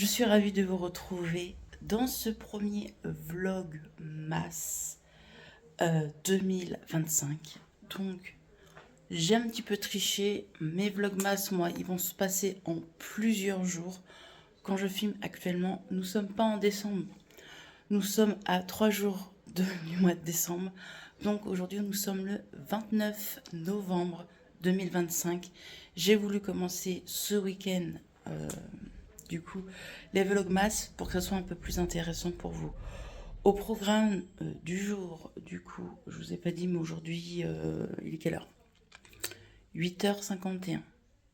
Je suis ravie de vous retrouver dans ce premier vlogmas 2025. Donc, j'ai un petit peu triché. Mes vlogmas, moi, ils vont se passer en plusieurs jours. Quand je filme actuellement, nous sommes pas en décembre. Nous sommes à 3 jours du mois de décembre. Donc aujourd'hui, nous sommes le 29 novembre 2025. J'ai voulu commencer ce week-end, du coup, les vlogmas pour que ce soit un peu plus intéressant pour vous. Au programme du jour, du coup, je vous ai pas dit, mais aujourd'hui, il est quelle heure? 8h51.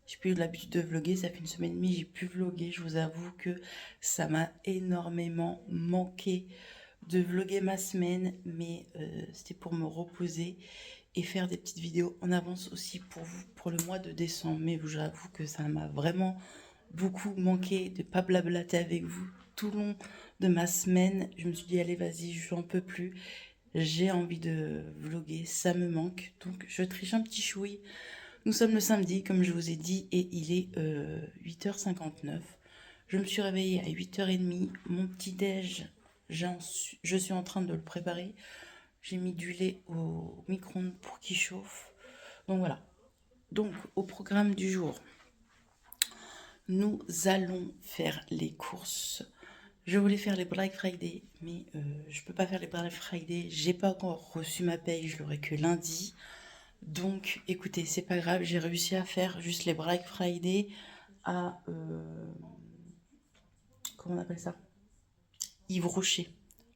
J'ai plus eu l'habitude de vlogger, ça fait une semaine et demie, j'ai pu vlogger. Je vous avoue que ça m'a énormément manqué de vlogger ma semaine, mais c'était pour me reposer et faire des petites vidéos en avance aussi pour vous, pour le mois de décembre. Mais j'avoue que ça m'a vraiment beaucoup manqué de pas blablater avec vous tout le long de ma semaine. Je me suis dit, allez, vas-y, je n'en peux plus. J'ai envie de vlogger, ça me manque. Donc, je triche un petit chouï. Nous sommes le samedi, comme je vous ai dit, et il est 8h59. Je me suis réveillée à 8h30. Mon petit-déj, je suis en train de le préparer. J'ai mis du lait au micro-ondes pour qu'il chauffe. Donc voilà. Donc, au programme du jour, nous allons faire les courses. Je voulais faire les Black Friday, mais je peux pas faire les Black Friday. J'ai pas encore reçu ma paye, je l'aurai que lundi. Donc, écoutez, c'est pas grave, j'ai réussi à faire juste les Black Friday à comment on appelle ça? Yves Rocher.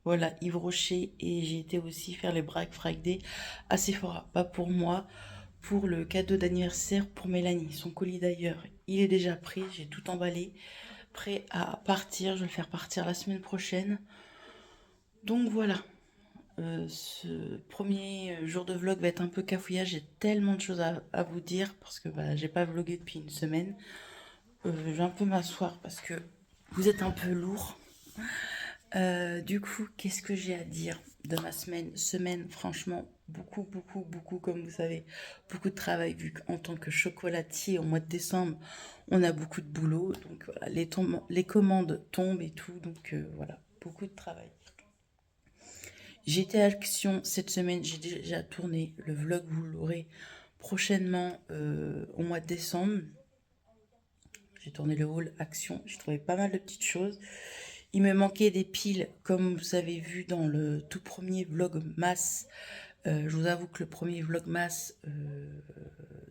Voilà, Yves Rocher, et j'ai été aussi faire les Black Friday à Sephora. Pas pour moi, pour le cadeau d'anniversaire pour Mélanie. Son colis d'ailleurs, il est déjà pris, j'ai tout emballé, prêt à partir. Je vais le faire partir la semaine prochaine. Donc voilà, ce premier jour de vlog va être un peu cafouillage. J'ai tellement de choses à vous dire parce que bah, j'ai pas vlogué depuis une semaine. Je vais un peu m'asseoir parce que vous êtes un peu lourd. Du coup, qu'est-ce que j'ai à dire de ma semaine, franchement, beaucoup, comme vous savez, beaucoup de travail, vu qu'en tant que chocolatier, au mois de décembre, on a beaucoup de boulot. Donc voilà, les commandes tombent et tout. Donc voilà, beaucoup de travail. J'ai été à Action cette semaine, j'ai déjà tourné le vlog, vous l'aurez prochainement au mois de décembre. J'ai tourné le haul Action, j'ai trouvé pas mal de petites choses. Il me manquait des piles, comme vous avez vu dans le tout premier vlogmas. Je vous avoue que le premier vlogmas,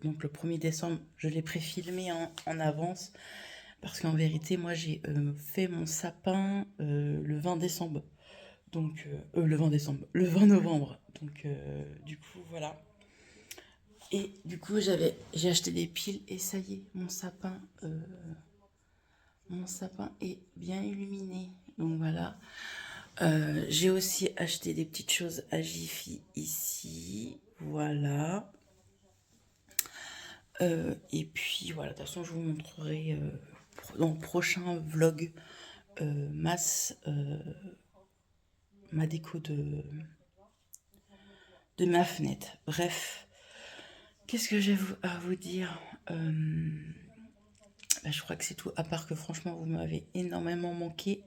donc le 1er décembre, je l'ai préfilmé en avance. Parce qu'en vérité, moi j'ai fait mon sapin le 20 décembre. Donc, le 20 décembre, le 20 novembre. Donc, du coup, voilà. Et du coup, j'ai acheté des piles et ça y est, mon sapin est bien illuminé. Donc voilà. J'ai aussi acheté des petites choses à Jiffy ici. Voilà. Et puis voilà, de toute façon, je vous montrerai dans le prochain vlog ma déco de ma fenêtre. Bref, qu'est-ce que j'ai à vous dire? Je crois que c'est tout, à part que franchement, vous m'avez énormément manqué.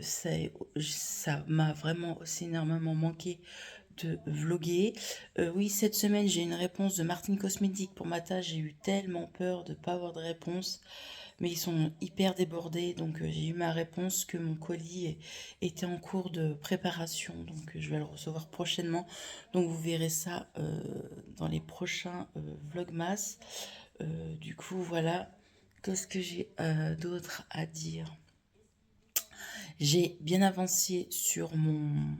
Ça m'a vraiment aussi énormément manqué de vlogger. Oui, cette semaine, j'ai une réponse de Martine Cosmétique pour ma tâche. J'ai eu tellement peur de ne pas avoir de réponse. Mais ils sont hyper débordés, donc j'ai eu ma réponse que mon colis était en cours de préparation, donc je vais le recevoir prochainement. Donc vous verrez ça dans les prochains vlogmas. Du coup, voilà. Qu'est-ce que j'ai d'autre à dire? J'ai bien avancé sur mon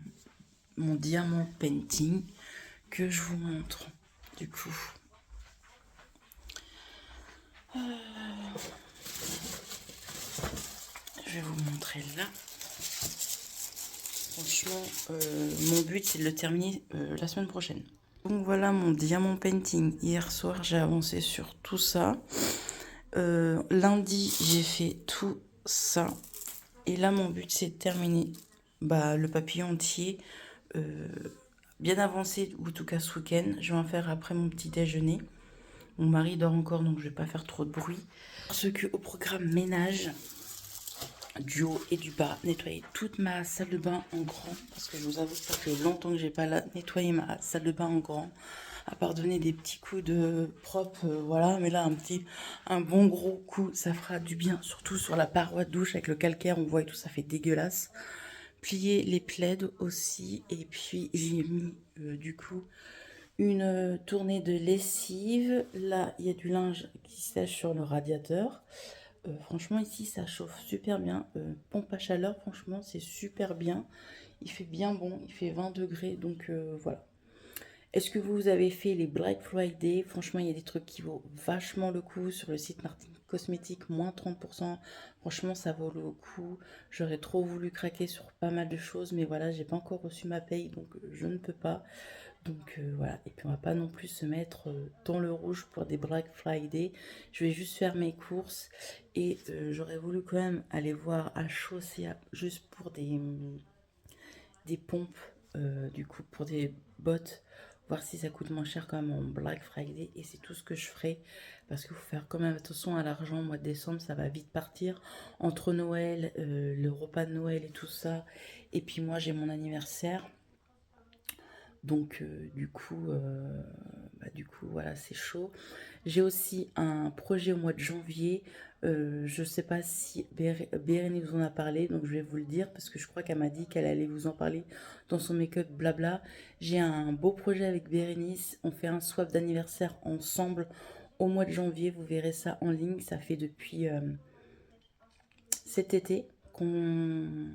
diamant painting que je vous montre. Du coup, je vais vous montrer là. Franchement, mon but c'est de le terminer la semaine prochaine. Donc voilà mon diamant painting. Hier soir, j'ai avancé sur tout ça. Lundi, j'ai fait tout ça. Et là, mon but c'est de terminer le papillon entier. Bien avancé, ou en tout cas ce week-end. Je vais en faire après mon petit déjeuner. Mon mari dort encore, donc je vais pas faire trop de bruit. Ce que au programme ménage, du haut et du bas, nettoyer toute ma salle de bain en grand, parce que je vous avoue que ça fait longtemps que j'ai pas nettoyé ma salle de bain en grand, à part donner des petits coups de propre, voilà, mais là un bon gros coup, ça fera du bien, surtout sur la paroi de douche avec le calcaire, on voit et tout, ça fait dégueulasse. Plier les plaids aussi, et puis j'ai mis du coup une tournée de lessive. Là, il y a du linge qui sèche sur le radiateur. Franchement, ici, ça chauffe super bien. Pompe à chaleur, franchement, c'est super bien. Il fait bien bon, il fait 20 degrés, donc voilà. Est-ce que vous avez fait les Black Friday? Franchement, il y a des trucs qui vaut vachement le coup sur le site Martin Cosmétique, moins 30%. Franchement, ça vaut le coup. J'aurais trop voulu craquer sur pas mal de choses, mais voilà, j'ai pas encore reçu ma paye, donc je ne peux pas. Donc voilà, et puis on va pas non plus se mettre dans le rouge pour des Black Friday. Je vais juste faire mes courses et j'aurais voulu quand même aller voir à Chaussea juste pour des pompes, du coup pour des bottes, voir si ça coûte moins cher quand même en Black Friday, et c'est tout ce que je ferai parce qu'il faut faire quand même attention à l'argent. Au mois de décembre ça va vite partir entre Noël, le repas de Noël et tout ça, et puis moi j'ai mon anniversaire. Donc du coup voilà, c'est chaud. J'ai aussi un projet au mois de janvier. Je ne sais pas si Bérénice vous en a parlé, donc je vais vous le dire parce que je crois qu'elle m'a dit qu'elle allait vous en parler dans son make-up blabla. J'ai un beau projet avec Bérénice. On fait un swap d'anniversaire ensemble au mois de janvier. Vous verrez ça en ligne. Ça fait depuis cet été qu'on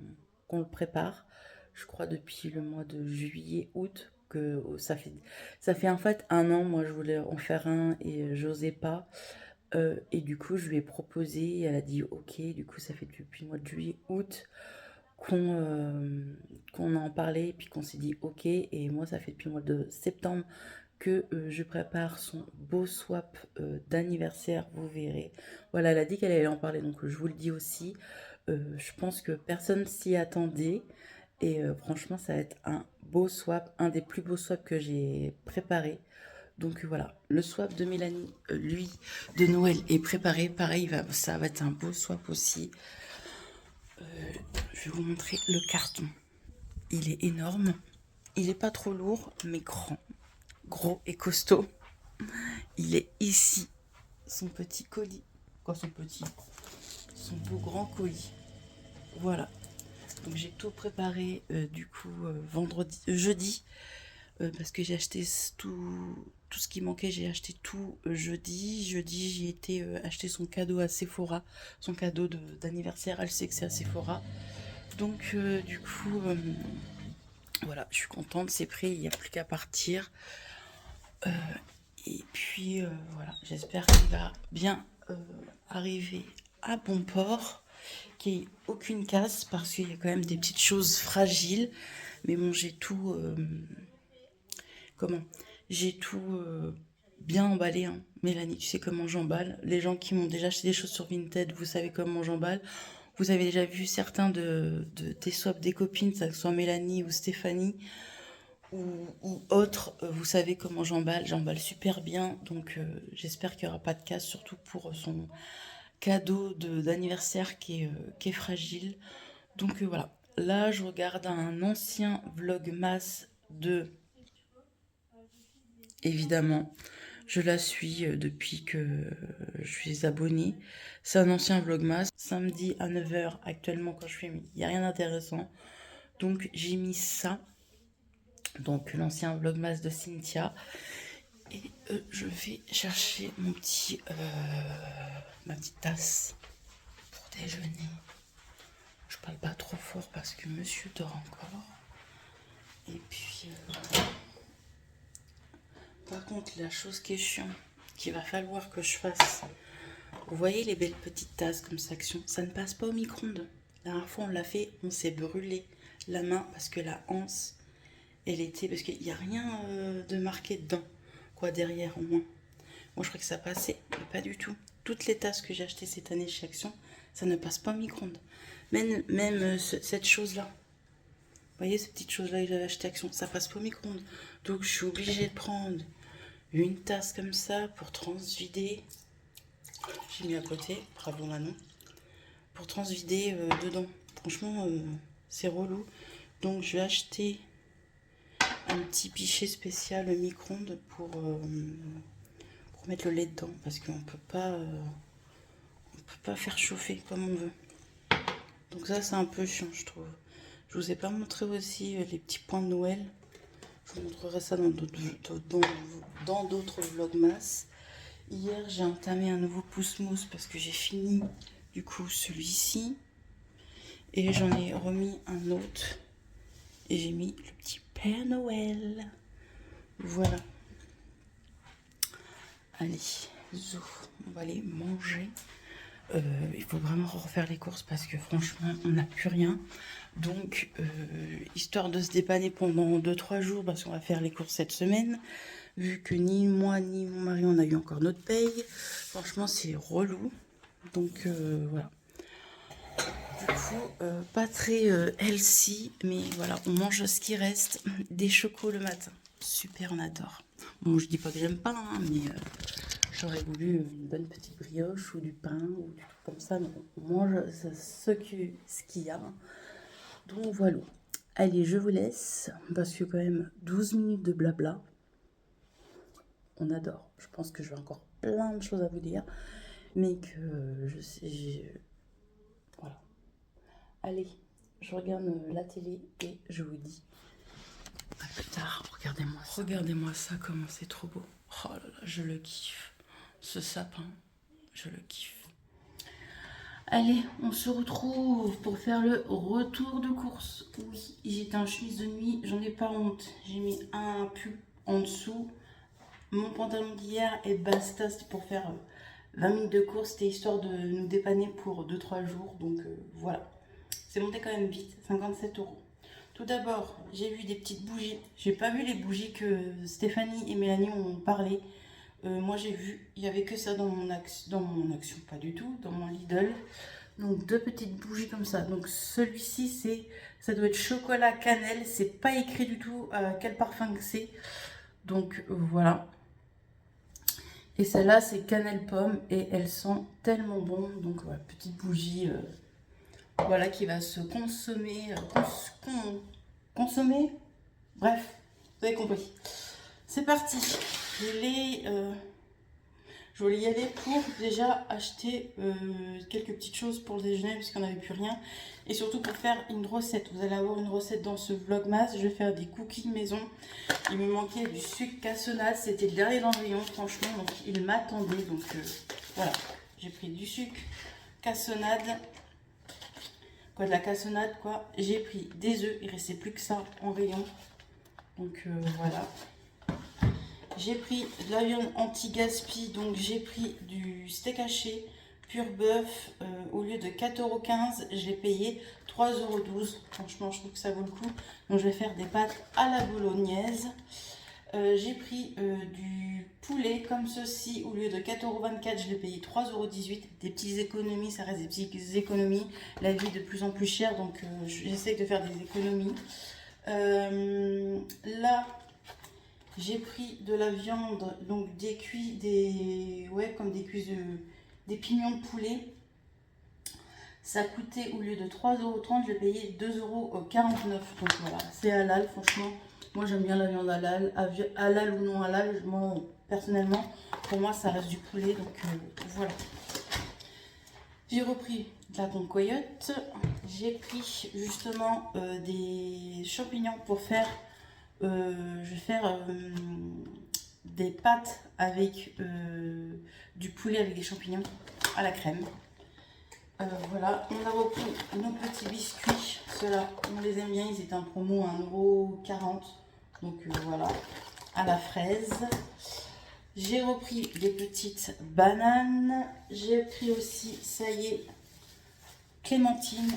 le prépare. Je crois depuis le mois de juillet, août, que ça fait en fait un an. Moi, je voulais en faire un et j'osais pas. Et du coup, je lui ai proposé. Elle a dit ok. Du coup, ça fait depuis le mois de juillet, août qu'on en parlait et puis qu'on s'est dit ok. Et moi, ça fait depuis le mois de septembre que je prépare son beau swap d'anniversaire, vous verrez. Voilà, elle a dit qu'elle allait en parler, donc je vous le dis aussi. Je pense que personne s'y attendait. Et franchement, ça va être un beau swap, un des plus beaux swaps que j'ai préparé. Donc voilà, le swap de Mélanie, lui, de Noël est préparé. Pareil, ça va être un beau swap aussi. Je vais vous montrer le carton. Il est énorme. Il n'est pas trop lourd, mais grand. Gros et costaud. Il est ici, son petit colis. Quoi, son beau grand colis. Voilà. Donc j'ai tout préparé du coup jeudi, parce que j'ai acheté tout ce qui manquait. J'ai acheté tout jeudi. Jeudi, j'ai été acheter son cadeau à Sephora, son cadeau d'anniversaire. Elle sait que c'est à Sephora. Donc du coup, voilà, je suis contente, c'est prêt, il n'y a plus qu'à partir. Et puis voilà, j'espère qu'il va bien arriver à bon port, qu'il n'y ait aucune casse, parce qu'il y a quand même des petites choses fragiles. Mais bon, j'ai tout... comment J'ai tout bien emballé, hein. Mélanie, tu sais comment j'emballe. Les gens qui m'ont déjà acheté des choses sur Vinted, vous savez comment j'emballe. Vous avez déjà vu certains des swaps des copines, que ce soit Mélanie ou Stéphanie ou autre, vous savez comment j'emballe super bien, donc j'espère qu'il n'y aura pas de casse, surtout pour son cadeau d'anniversaire qui est fragile. Donc voilà, là je regarde un ancien vlogmas de, évidemment, je la suis depuis que je suis abonnée. C'est un ancien vlogmas, samedi à 9h actuellement quand je fais, il n'y a rien d'intéressant, donc j'ai mis ça. Donc l'ancien vlogmas de Cynthia. Et je vais chercher ma petite tasse pour déjeuner. Je parle pas trop fort parce que monsieur dort encore. Et puis, par contre, la chose qui est chiant, qu'il va falloir que je fasse. Vous voyez les belles petites tasses comme ça, ça ne passe pas au micro-ondes. La dernière fois, on l'a fait, on s'est brûlé la main parce que la anse, elle était... Parce qu'il n'y a rien de marqué dedans, quoi, derrière au moins. Moi, je crois que ça passait, mais pas du tout. Toutes les tasses que j'ai achetées cette année chez Action, ça ne passe pas au micro-ondes. Même cette chose-là. Vous voyez, cette petite chose-là que j'avais achetée Action, ça passe pas au micro-ondes. Donc, je suis obligée de prendre une tasse comme ça pour transvider. J'ai mis à côté, bravo Manon. pour transvider dedans. Franchement, c'est relou. Donc je vais acheter un petit pichet spécial micro-ondes pour mettre le lait dedans, parce qu'on peut pas faire chauffer comme on veut. Donc ça c'est un peu chiant, je trouve. Je vous ai pas montré aussi les petits points de Noël. Je vous montrerai ça dans d'autres vlogmas. Hier j'ai entamé un nouveau pouce-mousse parce que j'ai fini du coup celui-ci. Et j'en ai remis un autre. Et j'ai mis le petit Père Noël. Voilà. Allez, zou, on va aller manger. Il faut vraiment refaire les courses parce que franchement, on n'a plus rien. Donc, histoire de se dépanner pendant 2-3 jours, parce qu'on va faire les courses cette semaine. Vu que ni moi ni mon mari, on a eu encore notre paye. Franchement, c'est relou. Donc, voilà. Du coup, pas très healthy, mais voilà, on mange ce qui reste. Des chocos le matin. Super, on adore. Bon, je dis pas que j'aime pas, hein, mais j'aurais voulu une bonne petite brioche ou du pain ou du truc comme ça. Mais on mange ce qu'il y a. Donc voilà. Allez, je vous laisse parce que quand même 12 minutes de blabla. On adore. Je pense que j'ai encore plein de choses à vous dire, mais que je sais. Voilà. Allez, je regarde la télé et je vous dis à plus tard. Regardez-moi ça. Regardez-moi ça, comment c'est trop beau. Oh là là, je le kiffe. Ce sapin, je le kiffe. Allez, on se retrouve pour faire le retour de course. Oui, j'étais en chemise de nuit, j'en ai pas honte. J'ai mis un pull en dessous, mon pantalon d'hier et basta. C'était pour faire 20 minutes de course. C'était histoire de nous dépanner pour 2-3 jours. Donc voilà. C'est monté quand même vite, 57 €. Tout d'abord, j'ai vu des petites bougies. J'ai pas vu les bougies que Stéphanie et Mélanie ont parlé. Moi j'ai vu, il n'y avait que ça dans mon action, pas du tout, dans mon Lidl. Donc 2 petites bougies comme ça. Donc celui-ci, ça doit être chocolat cannelle. C'est pas écrit du tout quel parfum que c'est. Donc voilà. Et celle-là, c'est cannelle pomme et elle sent tellement bon. Donc voilà, petite bougie, voilà, qui va se consommer, consommer. Bref, vous avez compris. C'est parti. Je voulais y aller pour déjà acheter quelques petites choses pour le déjeuner puisqu'on n'avait plus rien. Et surtout pour faire une recette. Vous allez avoir une recette dans ce vlogmas. Je vais faire des cookies maison. Il me manquait du sucre cassonade. C'était le dernier dans le rayon, franchement. Donc il m'attendait. Donc voilà. J'ai pris du sucre cassonade. Quoi, de la cassonade quoi. J'ai pris des œufs. Il ne restait plus que ça en rayon. Donc voilà. J'ai pris de la viande anti-gaspi, donc j'ai pris du steak haché pur bœuf. Au lieu de 4,15 €, je l'ai payé 3,12 €. Franchement, je trouve que ça vaut le coup. Donc je vais faire des pâtes à la bolognaise. J'ai pris du poulet comme ceci. Au lieu de 4,24 €, je l'ai payé 3,18 €. Des petites économies, ça reste des petites économies. La vie est de plus en plus chère, donc j'essaie de faire des économies. Là, j'ai pris de la viande, donc comme des pignons de poulet. Ça coûtait, au lieu de 3,30 €, je l'ai payé 2,49 €. Donc voilà, c'est halal, franchement. Moi j'aime bien la viande halal. Halal ou non halal, moi personnellement, pour moi ça reste du poulet. Donc voilà. J'ai repris de la concoyote. J'ai pris justement des champignons pour faire. Je vais faire des pâtes avec du poulet avec des champignons à la crème. Voilà, on a repris nos petits biscuits. Ceux-là, on les aime bien, ils étaient en promo à 1,40 €. Donc voilà, à la fraise. J'ai repris des petites bananes. J'ai pris aussi, ça y est, clémentine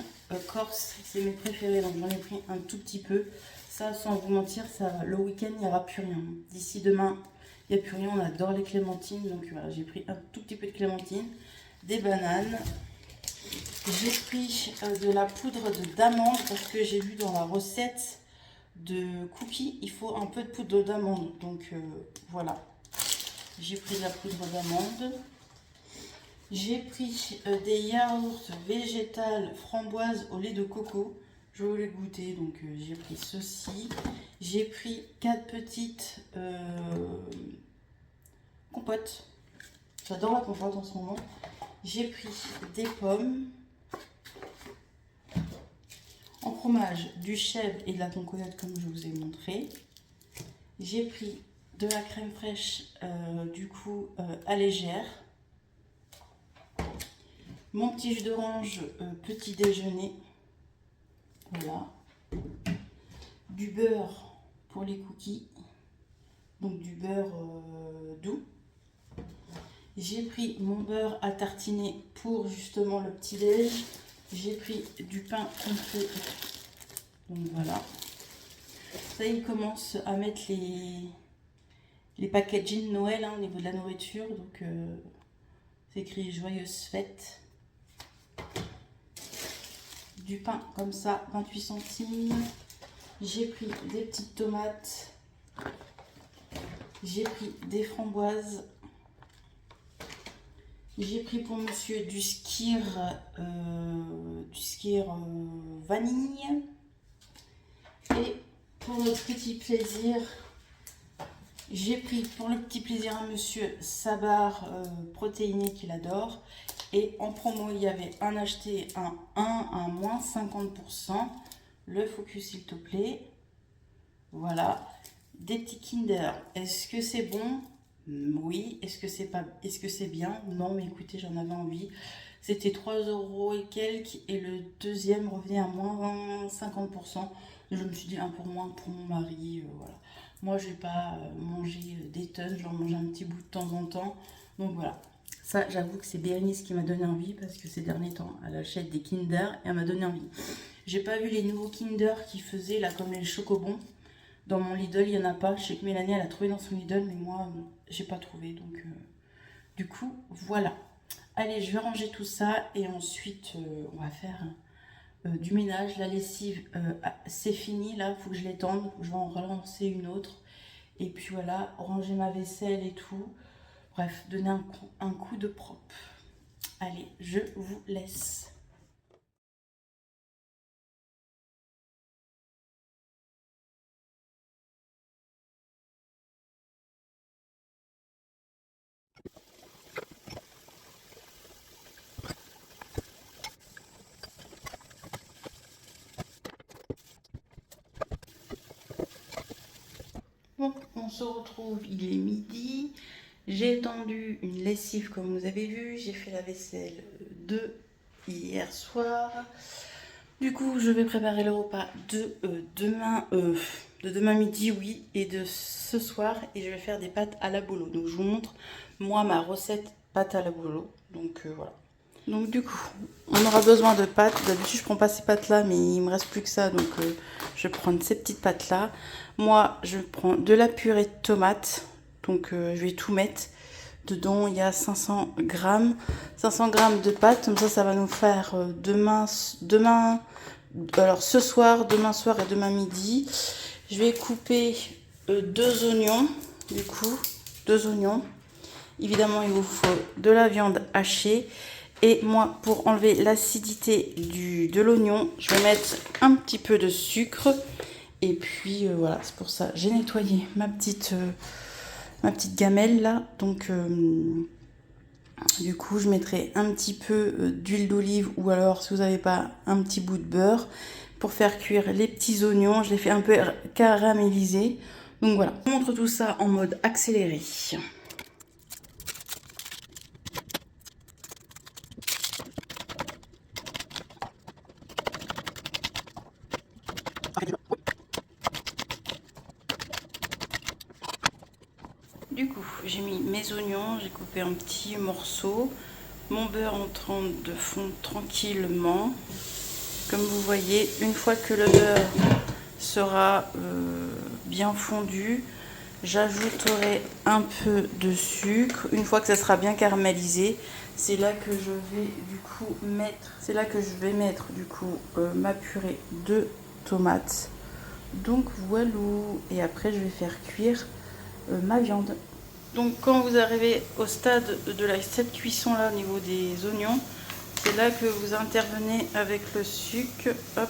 corse. C'est mes préférés, donc j'en ai pris un tout petit peu. Ça, sans vous mentir, le week-end, il n'y aura plus rien. D'ici demain, il n'y a plus rien. On adore les clémentines. Donc voilà, j'ai pris un tout petit peu de clémentine, des bananes. J'ai pris de la poudre d'amande parce que j'ai vu dans la recette de cookies, il faut un peu de poudre d'amande. Donc voilà, j'ai pris de la poudre d'amande. J'ai pris des yaourts végétales framboises au lait de coco. Je voulais goûter, donc j'ai pris ceci. J'ai pris 4 petites compotes. J'adore la compote en ce moment. J'ai pris des pommes. En fromage, du chèvre et de la concoyote comme je vous ai montré. J'ai pris de la crème fraîche allégère. Mon petit jus d'orange petit déjeuner. Voilà. Du beurre pour les cookies. Donc du beurre doux. J'ai pris mon beurre à tartiner pour justement le petit déj. J'ai pris du pain complet. Donc voilà. Ça, il commence à mettre les packaging Noël au niveau de la nourriture. Donc c'est écrit joyeuse fête. Du pain comme ça, 28 centimes. J'ai pris des petites tomates. J'ai pris des framboises. J'ai pris pour monsieur du skyr vanille. Et pour le petit plaisir, j'ai pris pour le petit plaisir à monsieur sa barre protéinée qu'il adore. Et en promo, il y avait un acheté, un moins 50%. Le focus s'il te plaît. Voilà. Des petits Kinder. Est-ce que c'est bon? Oui. Est-ce que c'est bien? Non, mais écoutez, j'en avais envie. C'était 3 € et quelques. Et le deuxième revenait à moins 50%. Je me suis dit un pour moins pour mon mari. Voilà. Moi, je vais pas manger des tonnes. J'en mange un petit bout de temps en temps. Donc voilà. Ça, j'avoue que c'est Bérénice qui m'a donné envie parce que ces derniers temps, elle achète des Kinder et elle m'a donné envie. J'ai pas vu les nouveaux Kinder qui faisaient là comme les chocobons. Dans mon Lidl, il n'y en a pas. Je sais que Mélanie, elle a trouvé dans son Lidl, mais moi, j'ai pas trouvé. Donc, du coup, voilà. Allez, je vais ranger tout ça et ensuite, on va faire du ménage. La lessive, c'est fini. Là, il faut que je l'étende. Je vais en relancer une autre. Et puis voilà, ranger ma vaisselle et tout. Bref, donner un coup de propre. Allez, je vous laisse. Bon, on se retrouve, il est midi. J'ai étendu une lessive comme vous avez vu. J'ai fait la vaisselle de hier soir. Du coup, je vais préparer le repas de demain midi, oui, et de ce soir. Et je vais faire des pâtes à la bolo. Donc, je vous montre, moi, ma recette pâtes à la bolo. Donc, voilà. Donc, du coup, on aura besoin de pâtes. D'habitude, je prends pas ces pâtes-là, mais il me reste plus que ça. Donc, je vais prendre ces petites pâtes-là. Moi, je prends de la purée de tomates. Donc, je vais tout mettre. Dedans, il y a 500 grammes de pâtes. Comme ça va nous faire alors ce soir, demain soir et demain midi. Je vais couper 2 oignons, du coup, 2 oignons. Évidemment, il vous faut de la viande hachée. Et moi, pour enlever l'acidité de l'oignon, je vais mettre un petit peu de sucre. Et puis, voilà, c'est pour ça. J'ai nettoyé ma petite gamelle, là. Donc, du coup, je mettrai un petit peu d'huile d'olive ou alors, si vous n'avez pas, un petit bout de beurre pour faire cuire les petits oignons. Je les fais un peu caraméliser. Donc, voilà. Je vous montre tout ça en mode accéléré. Du coup, j'ai mis mes oignons, j'ai coupé en petits morceaux. Mon beurre en train de fondre tranquillement. Comme vous voyez, une fois que le beurre sera bien fondu, j'ajouterai un peu de sucre. Une fois que ça sera bien caramélisé, c'est là que je vais mettre ma purée de tomates. Donc voilà, et après je vais faire cuire ma viande. Donc quand vous arrivez au stade de cette cuisson là au niveau des oignons, c'est là que vous intervenez avec le sucre, hop,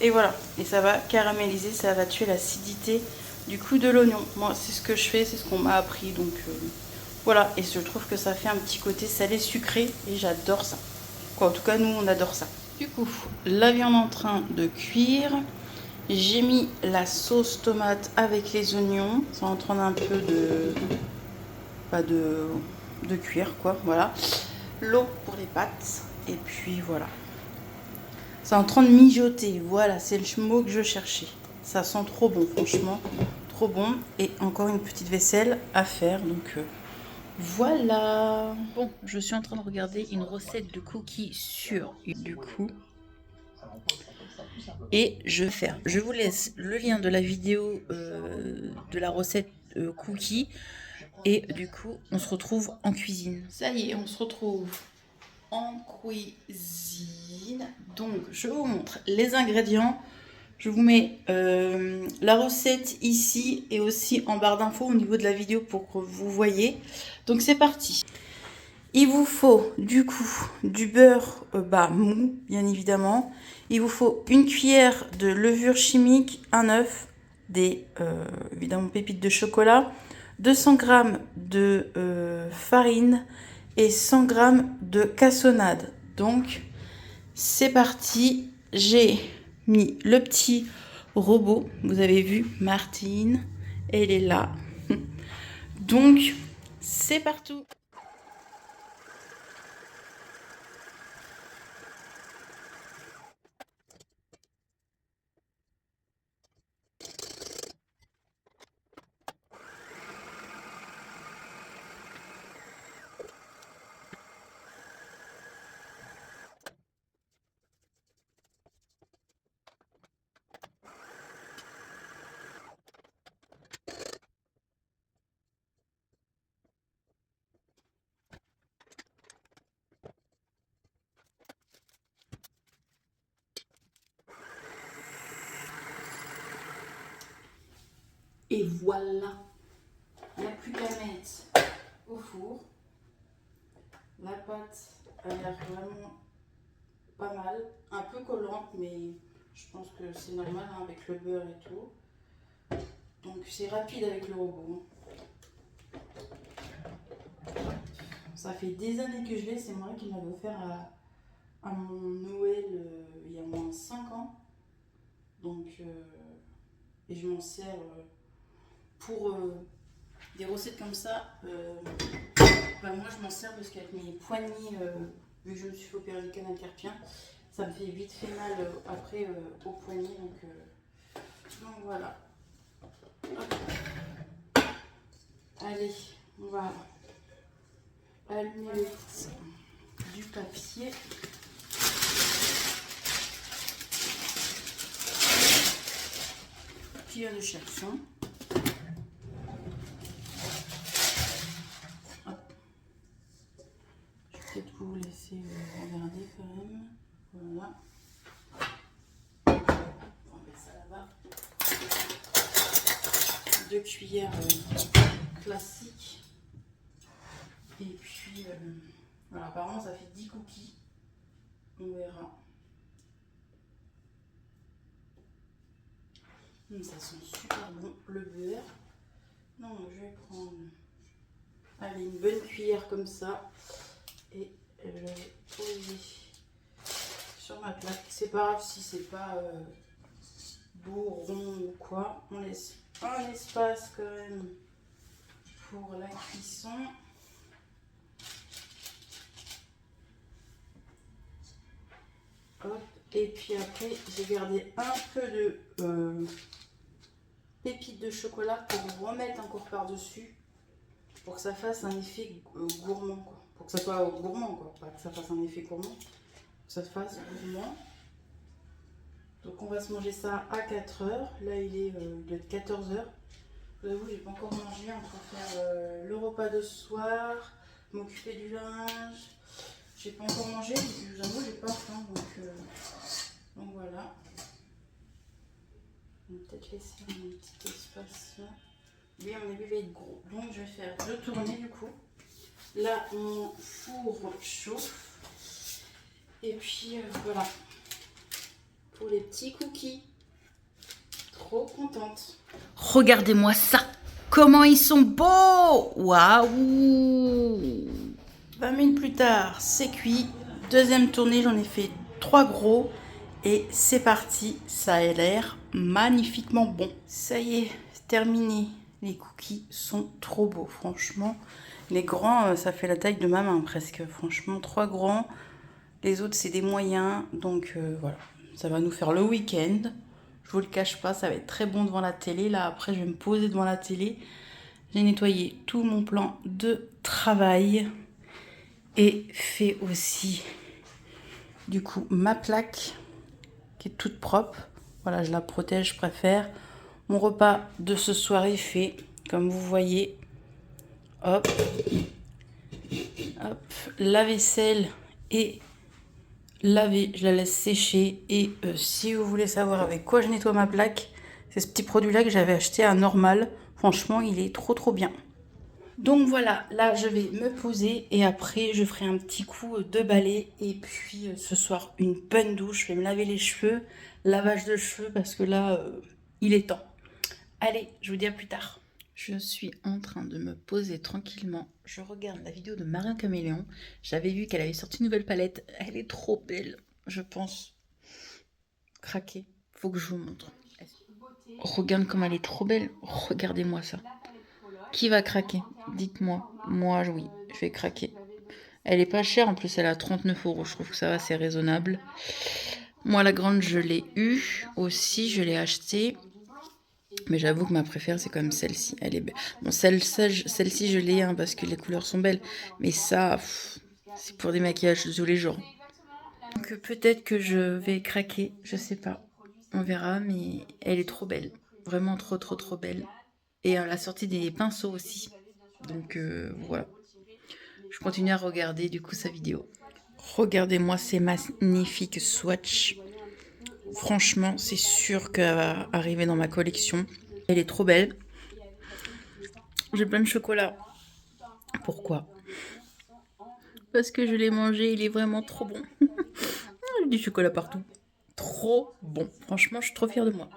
et voilà, et ça va caraméliser, ça va tuer l'acidité du coup de l'oignon. Moi c'est ce que je fais, c'est ce qu'on m'a appris, donc voilà, et je trouve que ça fait un petit côté salé sucré et j'adore ça. Quoi, en tout cas nous on adore ça. Du coup, la viande en train de cuire. J'ai mis la sauce tomate avec les oignons. Ça est en train d'un peu de cuire, quoi. Voilà. L'eau pour les pâtes. Et puis voilà. C'est en train de mijoter. Voilà, c'est le mot que je cherchais. Ça sent trop bon, franchement. Trop bon. Et encore une petite vaisselle à faire. Donc voilà. Bon, je suis en train de regarder une recette de cookies sur du coup. Et je vous laisse le lien de la vidéo de la recette cookie. Et du coup, on se retrouve en cuisine. Ça y est, on se retrouve en cuisine. Donc, je vous montre les ingrédients. Je vous mets la recette ici et aussi en barre d'infos au niveau de la vidéo pour que vous voyez. Donc, c'est parti. Il vous faut du coup du beurre mou, bien évidemment. Il vous faut une cuillère de levure chimique, un œuf, évidemment pépites de chocolat, 200 g de farine et 100 g de cassonade. Donc c'est parti, j'ai mis le petit robot, vous avez vu Martine, elle est là. Donc c'est partout. Et voilà, il n'y a plus qu'à mettre au four. La pâte a l'air vraiment pas mal, un peu collante, mais je pense que c'est normal hein, avec le beurre et tout. Donc c'est rapide avec le robot. Ça fait des années que je l'ai, c'est moi qui l'avais offert à mon Noël il y a moins 5 ans. Donc, et je m'en sers pour des recettes comme ça. Moi je m'en sers parce qu'avec mes poignets, vu que je me suis fait opérer du canal carpien, ça me fait vite fait mal après au poignet. Donc voilà. Hop. Allez, on va allumer du papier. Cuillère de chapson. Je vais peut-être vous laisser regarder quand même. Voilà. On va mettre ça là-bas. 2 cuillères classiques. Et puis, voilà, apparemment ça fait 10 cookies. On verra. Ça sent super bon, le beurre. Non, je vais prendre allez, une bonne cuillère comme ça. Et je vais poser sur ma plaque. C'est pas grave si c'est pas beau, rond ou quoi. On laisse un espace quand même pour la cuisson. Hop. Et puis après, j'ai gardé un peu de pépites de chocolat pour remettre encore par-dessus. Pour que ça fasse un effet gourmand. Quoi. Pour que ça soit gourmand, quoi. Pas que ça fasse un effet gourmand. Que ça se fasse gourmand. Donc on va se manger ça à 4 h. Là il est de 14 h. Je vous avoue, j'ai pas encore mangé. On va faire le repas de ce soir, m'occuper du linge. J'ai pas encore mangé. Je vous avoue, j'ai pas faim. Donc voilà. On va peut-être laisser un petit espace là. Lui, à mon avis, va être gros. Donc, je vais faire 2 tournées du coup. Là, mon four chauffe. Et puis, voilà. Pour les petits cookies. Trop contente. Regardez-moi ça. Comment ils sont beaux. Waouh. 20 minutes plus tard, c'est cuit. Deuxième tournée, j'en ai fait 3 gros. Et c'est parti. Ça a l'air magnifiquement bon. Ça y est, terminé. Les cookies sont trop beaux, franchement. Les grands, ça fait la taille de ma main presque. Franchement, 3 grands. Les autres, c'est des moyens. Donc voilà, ça va nous faire le week-end. Je vous le cache pas, ça va être très bon devant la télé. Là, après, je vais me poser devant la télé. J'ai nettoyé tout mon plan de travail. Et fait aussi, du coup, ma plaque qui est toute propre. Voilà, je la protège, je préfère. Mon repas de ce soir est fait, comme vous voyez. Hop. Hop. La vaisselle est lavée, je la laisse sécher. Et si vous voulez savoir avec quoi je nettoie ma plaque, c'est ce petit produit-là que j'avais acheté à Normal. Franchement, il est trop bien. Donc voilà, là je vais me poser et après je ferai un petit coup de balai et puis ce soir une bonne douche, je vais me laver les cheveux, lavage de cheveux parce que là il est temps. Allez, je vous dis à plus tard. Je suis en train de me poser tranquillement, je regarde la vidéo de Marion Caméléon, j'avais vu qu'elle avait sorti une nouvelle palette, elle est trop belle, je pense craquer, faut que je vous montre. Regarde comme elle est trop belle, regardez-moi ça. Qui va craquer? Dites-moi. Moi, oui, je vais craquer. Elle est pas chère, en plus elle a 39 €. Je trouve que ça va, c'est raisonnable. Moi, la grande, je l'ai eue aussi, je l'ai achetée. Mais j'avoue que ma préférée, c'est quand même celle-ci. Elle est belle. Bon, celle-ci, je l'ai parce que les couleurs sont belles. Mais ça, c'est pour des maquillages de tous les jours. Donc peut-être que je vais craquer, je sais pas. On verra, mais elle est trop belle. Vraiment trop belle. Et elle a sorti des pinceaux aussi. Donc voilà. Je continue à regarder du coup sa vidéo. Regardez-moi ces magnifiques swatchs. Franchement, c'est sûr qu'elle va arriver dans ma collection. Elle est trop belle. J'ai plein de chocolat. Pourquoi? Parce que je l'ai mangé, il est vraiment trop bon. J'ai du chocolat partout. Trop bon. Franchement, je suis trop fière de moi.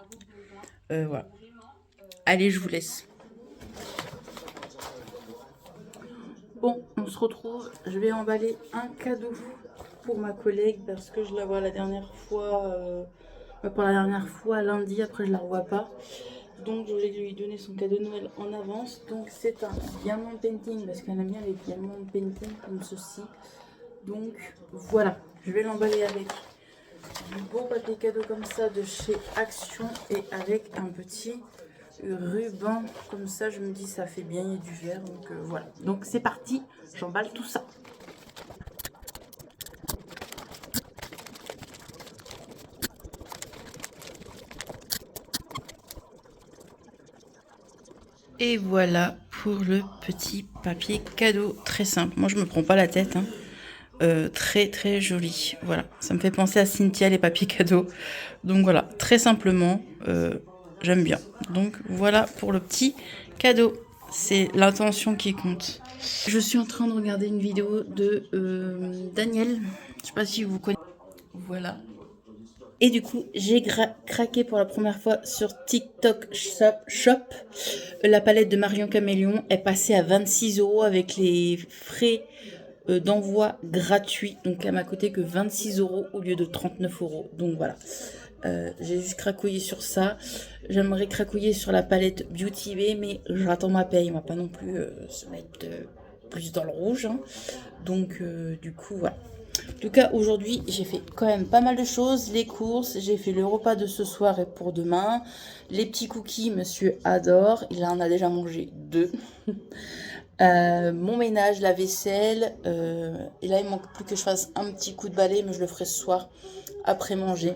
Voilà. Allez, je vous laisse. Bon, on se retrouve. Je vais emballer un cadeau pour ma collègue parce que je la vois la dernière fois, pour la dernière fois lundi, après je la revois pas. Donc je voulais lui donner son cadeau de Noël en avance. Donc c'est un diamond painting parce qu'elle aime bien les diamond painting comme ceci. Donc voilà, je vais l'emballer avec du beau papier cadeau comme ça de chez Action et avec un petit ruban comme ça. Je me dis ça fait bien, il y a du vert, donc voilà. Donc c'est parti, j'emballe tout ça. Et voilà pour le petit papier cadeau, très simple. Moi je me prends pas la tête, très joli. Voilà, ça me fait penser à Cynthia les papiers cadeaux. Donc voilà, très simplement, j'aime bien. Donc voilà pour le petit cadeau. C'est l'intention qui compte. Je suis en train de regarder une vidéo de Daniel. Je sais pas si vous connaissez. Voilà. Et du coup, j'ai craqué pour la première fois sur TikTok Shop. La palette de Marion Caméléon est passée à 26 € avec les frais d'envoi gratuit. Donc elle m'a coûté que 26 € au lieu de 39 €. Donc voilà. J'ai juste cracouillé sur ça. J'aimerais cracouiller sur la palette Beauty Bay, mais j'attends ma paye. On va pas non plus se mettre plus dans le rouge. Donc du coup, voilà. En tout cas, aujourd'hui, j'ai fait quand même pas mal de choses. Les courses, j'ai fait le repas de ce soir et pour demain. Les petits cookies, monsieur adore. Il en a déjà mangé 2. Mon ménage, la vaisselle. Et là, il manque plus que je fasse un petit coup de balai, mais je le ferai ce soir après manger.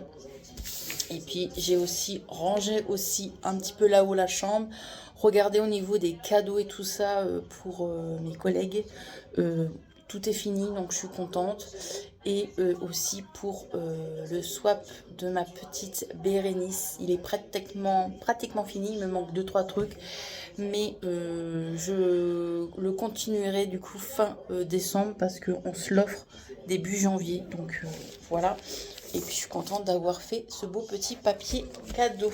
Et puis, j'ai aussi rangé aussi un petit peu là-haut la chambre. Regardez au niveau des cadeaux et tout ça pour mes collègues. Tout est fini, donc je suis contente. Et aussi pour le swap de ma petite Bérénice. Il est pratiquement fini, il me manque 2-3 trucs. Mais je le continuerai du coup fin décembre parce qu'on se l'offre début janvier. Donc voilà. Et puis je suis contente d'avoir fait ce beau petit papier cadeau.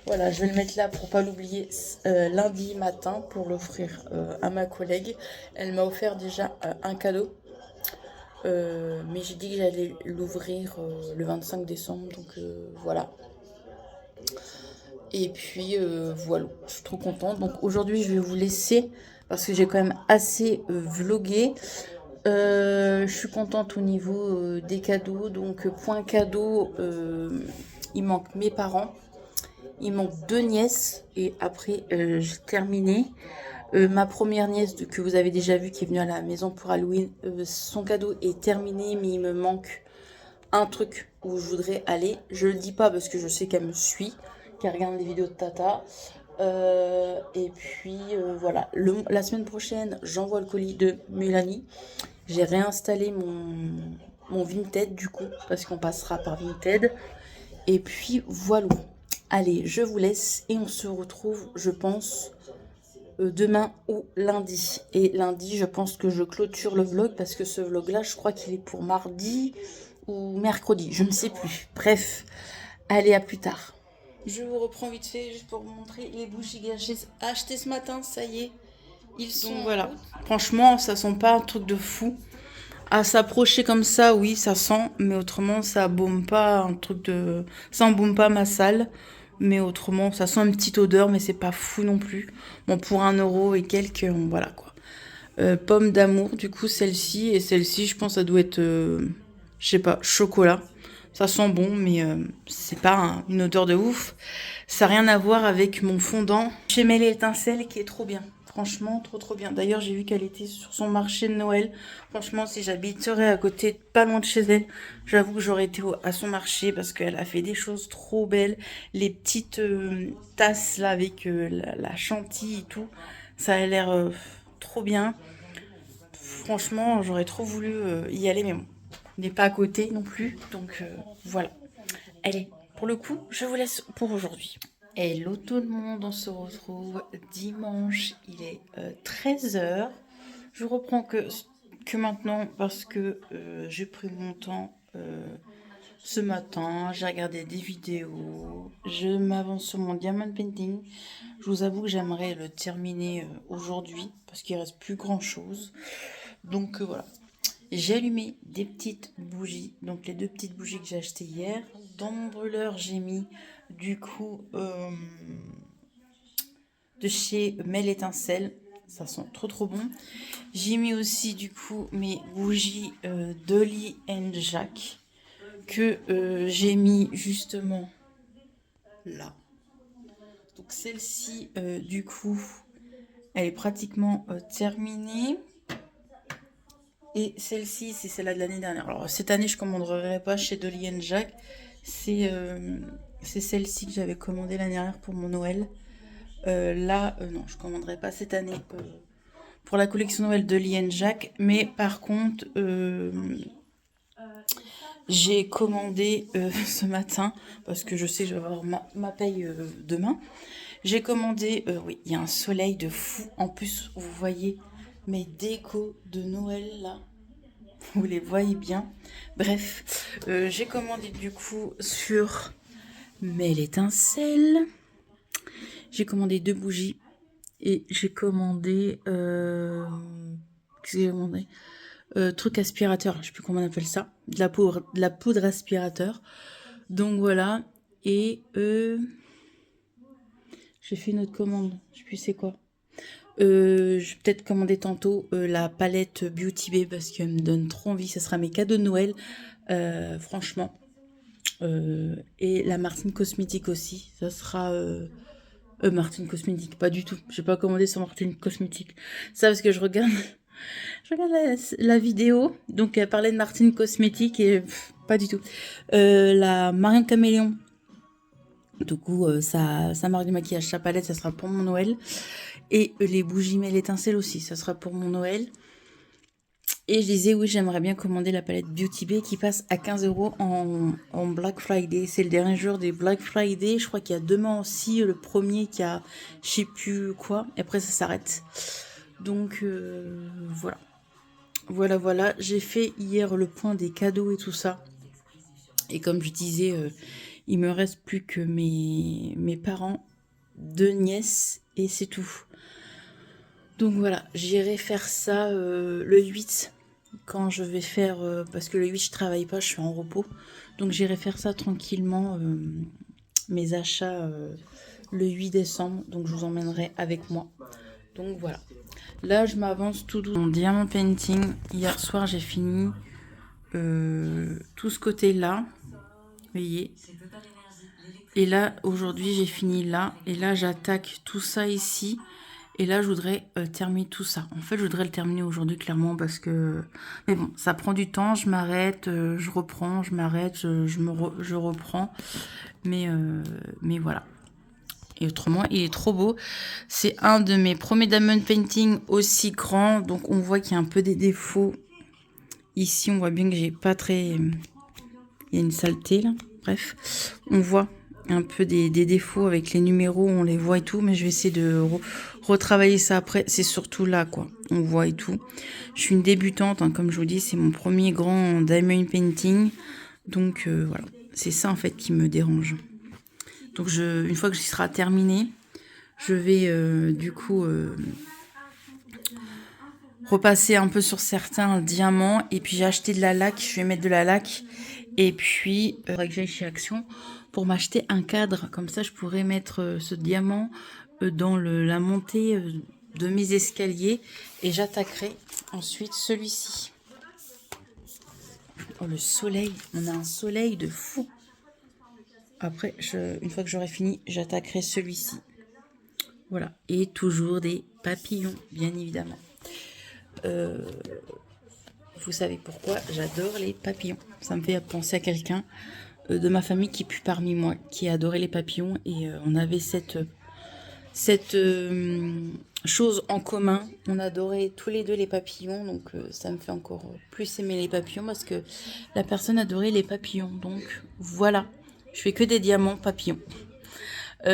Voilà, je vais le mettre là pour pas l'oublier lundi matin pour l'offrir à ma collègue. Elle m'a offert déjà un cadeau. Mais j'ai dit que j'allais l'ouvrir le 25 décembre. Donc voilà. Et puis voilà, je suis trop contente. Donc aujourd'hui, je vais vous laisser parce que j'ai quand même assez vlogué. Je suis contente au niveau des cadeaux. Donc point cadeau, il manque mes parents. Il manque 2 nièces. Et après, j'ai terminé. Ma première nièce que vous avez déjà vue qui est venue à la maison pour Halloween, son cadeau est terminé, mais il me manque un truc où je voudrais aller. Je le dis pas parce que je sais qu'elle me suit, qu'elle regarde les vidéos de Tata. Et puis voilà, la semaine prochaine, j'envoie le colis de Mélanie. J'ai réinstallé mon Vinted du coup, parce qu'on passera par Vinted. Et puis voilà. Allez, je vous laisse et on se retrouve, je pense, demain ou lundi. Et lundi, je pense que je clôture le vlog parce que ce vlog-là, je crois qu'il est pour mardi ou mercredi, je ne sais plus. Bref, allez, à plus tard. Je vous reprends vite fait juste pour vous montrer les bougies que j'ai achetées ce matin, ça y est. Ils sont donc voilà. Franchement, ça sent pas un truc de fou. À s'approcher comme ça, oui, ça sent, mais autrement, ça embaume pas un truc de... Ça embaume pas ma salle, mais autrement, ça sent une petite odeur, mais c'est pas fou non plus. Bon, pour 1 € et quelques, voilà quoi. Pomme d'amour, du coup, celle-ci, et celle-ci, je pense, ça doit être, je sais pas, chocolat. Ça sent bon, mais c'est pas une odeur de ouf. Ça n'a rien à voir avec mon fondant chez Mêlée Étincelle qui est trop bien. Franchement, trop bien. D'ailleurs, j'ai vu qu'elle était sur son marché de Noël. Franchement, si j'habiterais à côté, pas loin de chez elle, j'avoue que j'aurais été à son marché parce qu'elle a fait des choses trop belles. Les petites tasses là avec la chantilly et tout, ça a l'air trop bien. Franchement, j'aurais trop voulu y aller, mais bon, on n'est pas à côté non plus. Donc voilà. Allez, pour le coup, je vous laisse pour aujourd'hui. Hello tout le monde, on se retrouve dimanche, il est 13 h. Je reprends que maintenant parce que j'ai pris mon temps ce matin, j'ai regardé des vidéos, je m'avance sur mon diamond painting. Je vous avoue que j'aimerais le terminer aujourd'hui parce qu'il reste plus grand chose. Donc voilà. J'ai allumé des petites bougies, donc les 2 petites bougies que j'ai achetées hier. Dans mon brûleur, j'ai mis du coup de chez Mêle Étincelle. Ça sent trop bon. J'ai mis aussi du coup mes bougies Dolly and Jack que j'ai mis justement là. Donc celle-ci du coup elle est pratiquement terminée. Et celle-ci, c'est celle-là de l'année dernière. Alors, cette année, je ne commanderai pas chez Dolly & Jack. C'est celle-ci que j'avais commandée l'année dernière pour mon Noël. Là, non, je ne commanderai pas cette année pour la collection Noël Dolly & Jack. Mais par contre, j'ai commandé ce matin, parce que je sais que je vais avoir ma paye demain. J'ai commandé, oui, il y a un soleil de fou. En plus, vous voyez mes décos de Noël là. Vous les voyez bien. Bref, j'ai commandé du coup sur Mêle Étincelle. J'ai commandé 2 bougies. Et j'ai commandé... qu'est-ce que j'ai commandé truc aspirateur. Je sais plus comment on appelle ça. De la poudre aspirateur. Donc voilà. Et j'ai fait une autre commande. Je sais plus c'est quoi. Je vais peut-être commander tantôt la palette Beauty Bay parce qu'elle me donne trop envie. Ça sera mes cadeaux de Noël, franchement. Et la Martine Cosmétique aussi. Ça sera Martine Cosmétique, pas du tout. J'ai pas commandé sur Martine Cosmétique. Ça parce que je regarde, la vidéo. Donc elle parlait de Martine Cosmétique et pas du tout. La Marion Caméléon. Du coup, sa marque de maquillage, sa palette, ça sera pour mon Noël. Et les bougies Mêle Étincelle aussi, ça sera pour mon Noël. Et je disais, oui, j'aimerais bien commander la palette Beauty Bay qui passe à 15 € en Black Friday. C'est le dernier jour des Black Friday. Je crois qu'il y a demain aussi le premier qui a je sais plus quoi. Et après, ça s'arrête. Donc, voilà. Voilà. J'ai fait hier le point des cadeaux et tout ça. Et comme je disais, il me reste plus que mes parents, 2 nièces et c'est tout. Donc voilà, j'irai faire ça le 8 quand je vais faire... parce que le 8 je travaille pas, je suis en repos. Donc j'irai faire ça tranquillement, mes achats le 8 décembre. Donc je vous emmènerai avec moi. Donc voilà. Là je m'avance tout doucement. Mon diamant painting, hier soir j'ai fini tout ce côté-là. Vous voyez. Et là aujourd'hui j'ai fini là. Et là j'attaque tout ça ici. Et là, je voudrais terminer tout ça. En fait, je voudrais le terminer aujourd'hui, clairement, parce que... Mais bon, ça prend du temps, je m'arrête, je reprends, je m'arrête, je reprends. Mais voilà. Et autrement, il est trop beau. C'est un de mes premiers diamond painting aussi grand. Donc, on voit qu'il y a un peu des défauts. Ici, on voit bien que j'ai pas très... Il y a une saleté, là. Bref, on voit un peu des défauts avec les numéros, on les voit et tout, mais je vais essayer de retravailler ça après. C'est surtout là, quoi, on voit et tout. Je suis une débutante, hein, comme je vous dis, c'est mon premier grand diamond painting, donc voilà, c'est ça en fait qui me dérange. Donc une fois que ce sera terminé, je vais du coup repasser un peu sur certains diamants, et puis j'ai acheté de la laque, je vais mettre de la laque, et puis il faudrait que j'aille chez Action pour m'acheter un cadre, comme ça je pourrais mettre ce diamant dans la montée de mes escaliers, et j'attaquerai ensuite celui-ci. Oh, le soleil, on a un soleil de fou. Après, une fois que j'aurai fini, j'attaquerai celui-ci. Voilà, et toujours des papillons, bien évidemment. Vous savez pourquoi j'adore les papillons. Ça me fait penser à quelqu'un de ma famille qui est plus parmi moi, qui adorait les papillons. Et on avait cette chose en commun. On adorait tous les deux les papillons. Donc ça me fait encore plus aimer les papillons parce que la personne adorait les papillons. Donc voilà, je fais que des diamants papillons.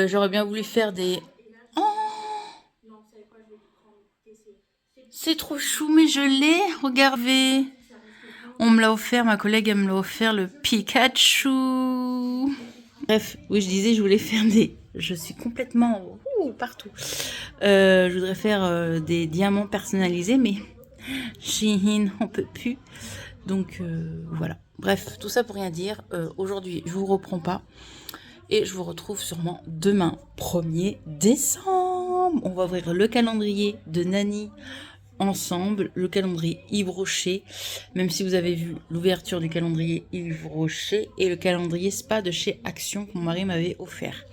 J'aurais bien voulu faire des... C'est trop chou, mais je l'ai. Regardez. On me l'a offert, ma collègue, elle me l'a offert, le Pikachu. Bref, oui, je disais, je voulais faire des... Je suis complètement partout. Je voudrais faire des diamants personnalisés, mais Shein, on peut plus. Donc, voilà. Bref, tout ça pour rien dire. Aujourd'hui, je vous reprends pas. Et je vous retrouve sûrement demain, 1er décembre. On va ouvrir le calendrier de Nani ensemble, le calendrier Yves Rocher, même si vous avez vu l'ouverture du calendrier Yves Rocher et le calendrier spa de chez Action que mon mari m'avait offert.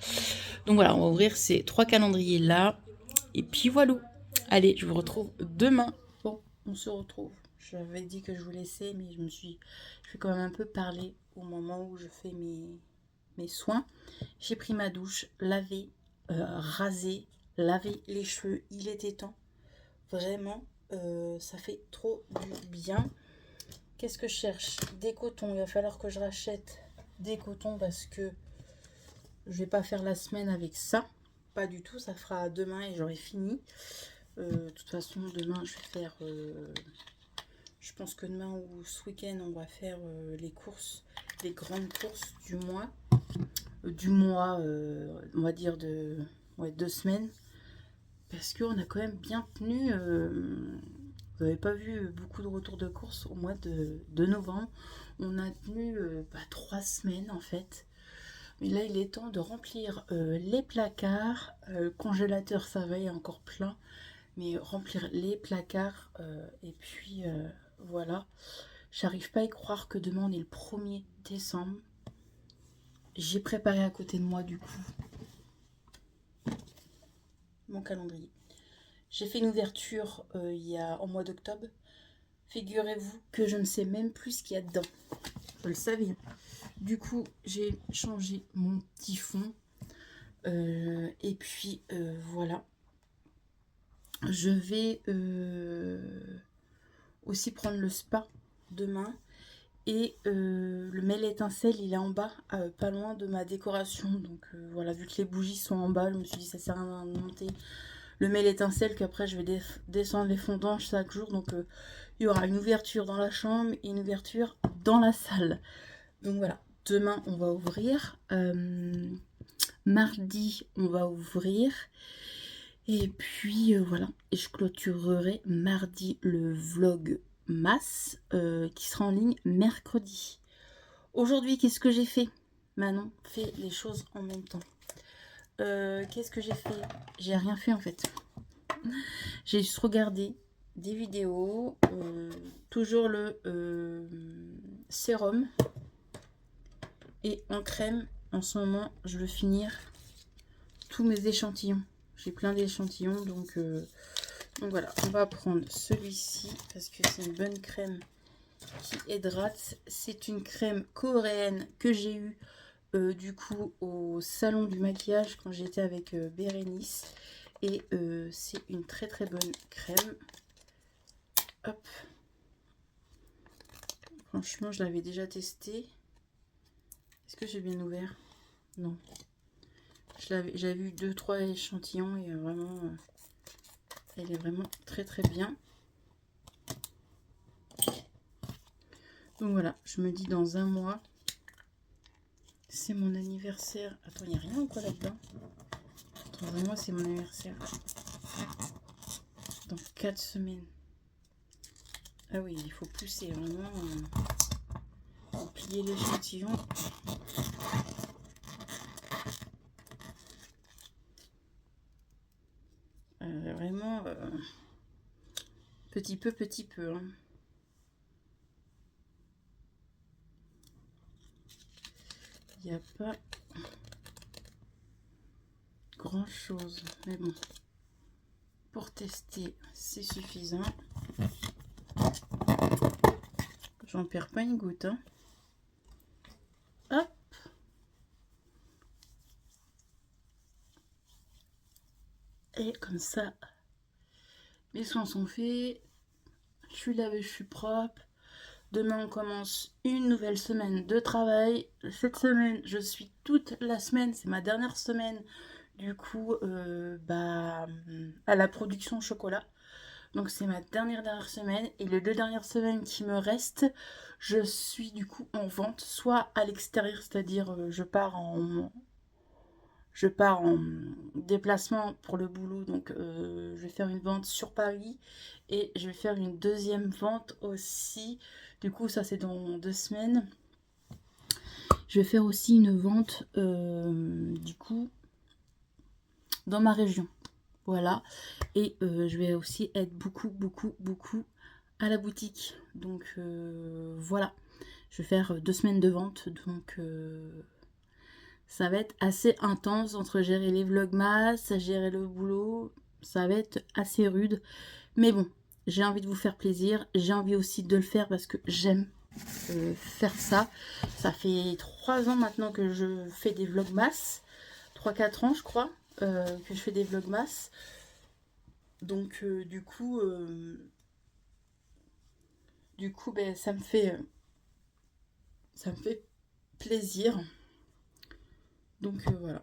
Donc voilà, on va ouvrir ces 3 calendriers là et puis voilà. Allez, je vous retrouve demain. Bon, on se retrouve. J'avais dit que je vous laissais, mais je vais quand même un peu parler au moment où je fais mes soins. J'ai pris ma douche, lavé, rasé, lavé les cheveux, il était temps. Vraiment, ça fait trop du bien. Qu'est-ce que je cherche? Des cotons. Il va falloir que je rachète des cotons parce que je vais pas faire la semaine avec ça. Pas du tout. Ça fera demain et j'aurai fini. De toute façon, demain, je vais faire... je pense que demain ou ce week-end, on va faire les courses, les grandes courses du mois. On va dire de 2 semaines. Parce qu'on a quand même bien tenu, vous n'avez pas vu beaucoup de retours de course au mois de novembre. On a tenu 3 semaines en fait. Mais là, il est temps de remplir les placards. Le congélateur, ça va, il y a encore plein. Mais remplir les placards. Et puis, voilà. J'arrive pas à y croire que demain, on est le 1er décembre. J'ai préparé à côté de moi, du coup, mon calendrier. J'ai fait une ouverture en mois d'octobre. Figurez-vous que je ne sais même plus ce qu'il y a dedans. Je le savais. Du coup, j'ai changé mon petit fond. Et puis, voilà. Je vais aussi prendre le spa demain. Et le mail étincelle, il est en bas, pas loin de ma décoration. Donc voilà, vu que les bougies sont en bas, je me suis dit ça sert à rien de monter le mail étincelle, qu'après je vais descendre les fondants chaque jour. Donc il y aura une ouverture dans la chambre et une ouverture dans la salle. Donc voilà, demain on va ouvrir. Mardi on va ouvrir. Et puis voilà, et je clôturerai mardi le vlog masse qui sera en ligne mercredi. Aujourd'hui, qu'est-ce que j'ai fait? Manon fait les choses en même temps. Qu'est-ce que j'ai fait? J'ai rien fait en fait. J'ai juste regardé des vidéos. Toujours le sérum. Et en crème, en ce moment, je veux finir tous mes échantillons. J'ai plein d'échantillons, donc voilà, on va prendre celui-ci parce que c'est une bonne crème qui hydrate. C'est une crème coréenne que j'ai eue du coup au salon du maquillage quand j'étais avec Bérénice. Et c'est une très très bonne crème. Hop. Franchement, je l'avais déjà testée. Est-ce que j'ai bien ouvert? Non. J'avais eu 2-3 échantillons et vraiment, elle est vraiment très très bien. Donc voilà, je me dis dans un mois, c'est mon anniversaire. Attends, il n'y a rien ou quoi là-dedans? Dans un mois, c'est mon anniversaire. Dans 4 semaines. Ah oui, il faut pousser vraiment. Plier l'échantillon. Vraiment, petit peu. Hein. Il n'y a pas grand chose, mais bon, pour tester, c'est suffisant. J'en perds pas une goutte. Hein. Hop. Et comme ça, mes soins sont faits. Je suis lavée, je suis propre. Demain, on commence une nouvelle semaine de travail. Cette semaine, je suis toute la semaine. C'est ma dernière semaine, du coup, à la production chocolat. Donc, c'est ma dernière semaine. Et les 2 dernières semaines qui me restent, je suis du coup en vente. Soit à l'extérieur, c'est-à-dire je pars en déplacement pour le boulot, donc je vais faire une vente sur Paris et je vais faire une deuxième vente aussi. Du coup, ça c'est dans 2 semaines. Je vais faire aussi une vente du coup dans ma région. Voilà. Et je vais aussi être beaucoup à la boutique. Donc voilà. Je vais faire 2 semaines de vente. Donc ça va être assez intense entre gérer les vlogmas, gérer le boulot. Ça va être assez rude. Mais bon, j'ai envie de vous faire plaisir. J'ai envie aussi de le faire parce que j'aime faire ça. Ça fait 3 ans maintenant que je fais des vlogmas. 3-4 ans, je crois, que je fais des vlogmas. Donc, du coup, ben, ça me fait plaisir. Donc voilà,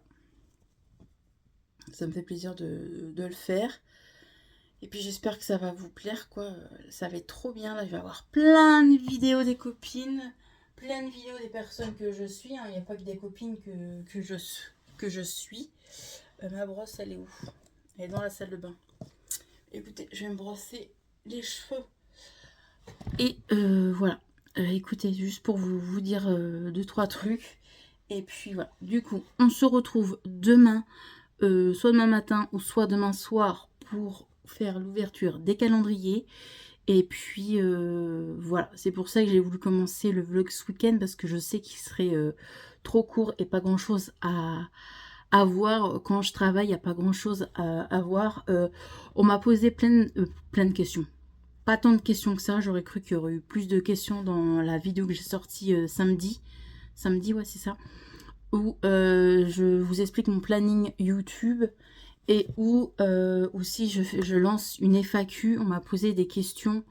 ça me fait plaisir de le faire. Et puis j'espère que ça va vous plaire, quoi. Ça va être trop bien. Là, je vais avoir plein de vidéos des copines, plein de vidéos des personnes que je suis. Hein. Il n'y a pas que des copines que je suis. Ma brosse, elle est où? Elle est dans la salle de bain. Écoutez, je vais me brosser les cheveux. Et voilà. Écoutez, juste pour vous dire 2-3 trucs. Et puis voilà. Du coup, on se retrouve demain, soit demain matin ou soit demain soir pour faire l'ouverture des calendriers. Et puis voilà, c'est pour ça que j'ai voulu commencer le vlog ce week-end parce que je sais qu'il serait trop court et pas grand chose à voir. Quand je travaille, il n'y a pas grand chose à voir. On m'a posé plein de questions. Pas tant de questions que ça, j'aurais cru qu'il y aurait eu plus de questions dans la vidéo que j'ai sortie samedi. Samedi, ouais, c'est ça. Où je vous explique mon planning YouTube et où aussi je lance une FAQ. On m'a posé des questions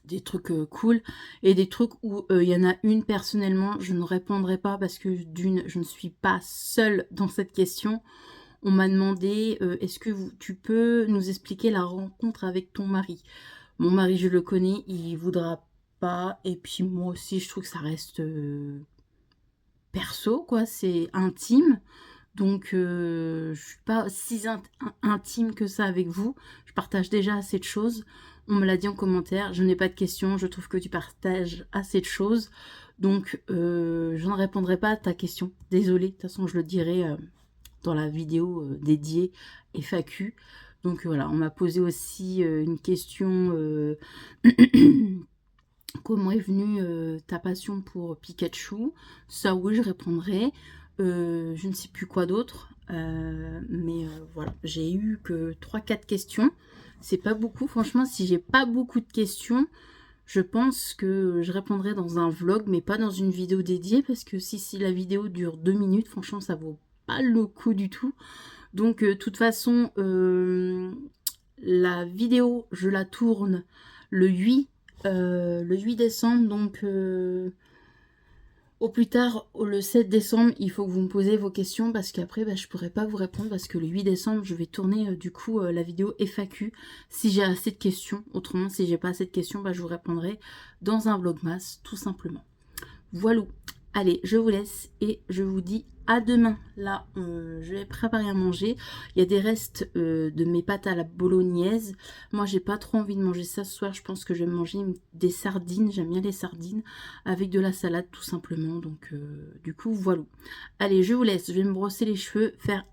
des trucs cool, et des trucs où il y en a une personnellement, je ne répondrai pas parce que d'une, je ne suis pas seule dans cette question. On m'a demandé, est-ce que tu peux nous expliquer la rencontre avec ton mari? Mon mari, je le connais, il voudra pas, et puis moi aussi, je trouve que ça reste perso, quoi, c'est intime. Donc, je suis pas si intime que ça avec vous. Je partage déjà assez de choses. On me l'a dit en commentaire. Je n'ai pas de questions. Je trouve que tu partages assez de choses. Donc, je ne répondrai pas à ta question. Désolée. De toute façon, je le dirai dans la vidéo dédiée FAQ. Donc, voilà. On m'a posé aussi une question. Comment est venue ta passion pour Pikachu? Ça, oui, je répondrai. Je ne sais plus quoi d'autre. Mais voilà, j'ai eu que 3-4 questions. C'est pas beaucoup. Franchement, si j'ai pas beaucoup de questions, je pense que je répondrai dans un vlog, mais pas dans une vidéo dédiée, parce que si la vidéo dure 2 minutes, franchement, ça vaut pas le coup du tout. Donc, de toute façon, la vidéo, je la tourne le 8 décembre, donc au plus tard, le 7 décembre, il faut que vous me posez vos questions parce qu'après, je pourrai pas vous répondre parce que le 8 décembre, je vais tourner du coup la vidéo FAQ si j'ai assez de questions. Autrement, si j'ai pas assez de questions, je vous répondrai dans un vlogmas, tout simplement. Voilà. Allez, je vous laisse et je vous dis à demain. Là, je vais préparer à manger. Il y a des restes de mes pâtes à la bolognaise. Moi, j'ai pas trop envie de manger ça ce soir. Je pense que je vais manger des sardines. J'aime bien les sardines avec de la salade, tout simplement. Donc, du coup, voilà. Allez, je vous laisse. Je vais me brosser les cheveux, faire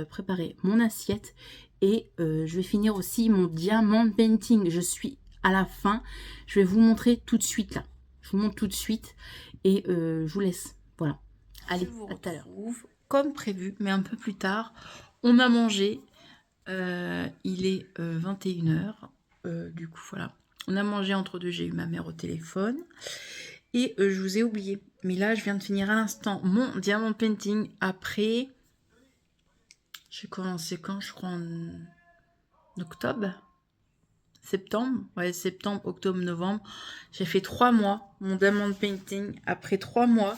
préparer mon assiette et je vais finir aussi mon diamant painting. Je suis à la fin. Je vais vous montrer tout de suite là. Je vous montre tout de suite et je vous laisse. Voilà. Allez, à tout à l'heure. Comme prévu, mais un peu plus tard. On a mangé. Il est 21 h. Du coup, voilà. On a mangé entre deux. J'ai eu ma mère au téléphone. Et je vous ai oublié. Mais là, je viens de finir à l'instant mon diamant painting. Après, j'ai commencé quand? Je crois en octobre. Septembre, ouais, septembre, octobre, novembre. J'ai fait 3 mois, mon diamond painting. Après 3 mois,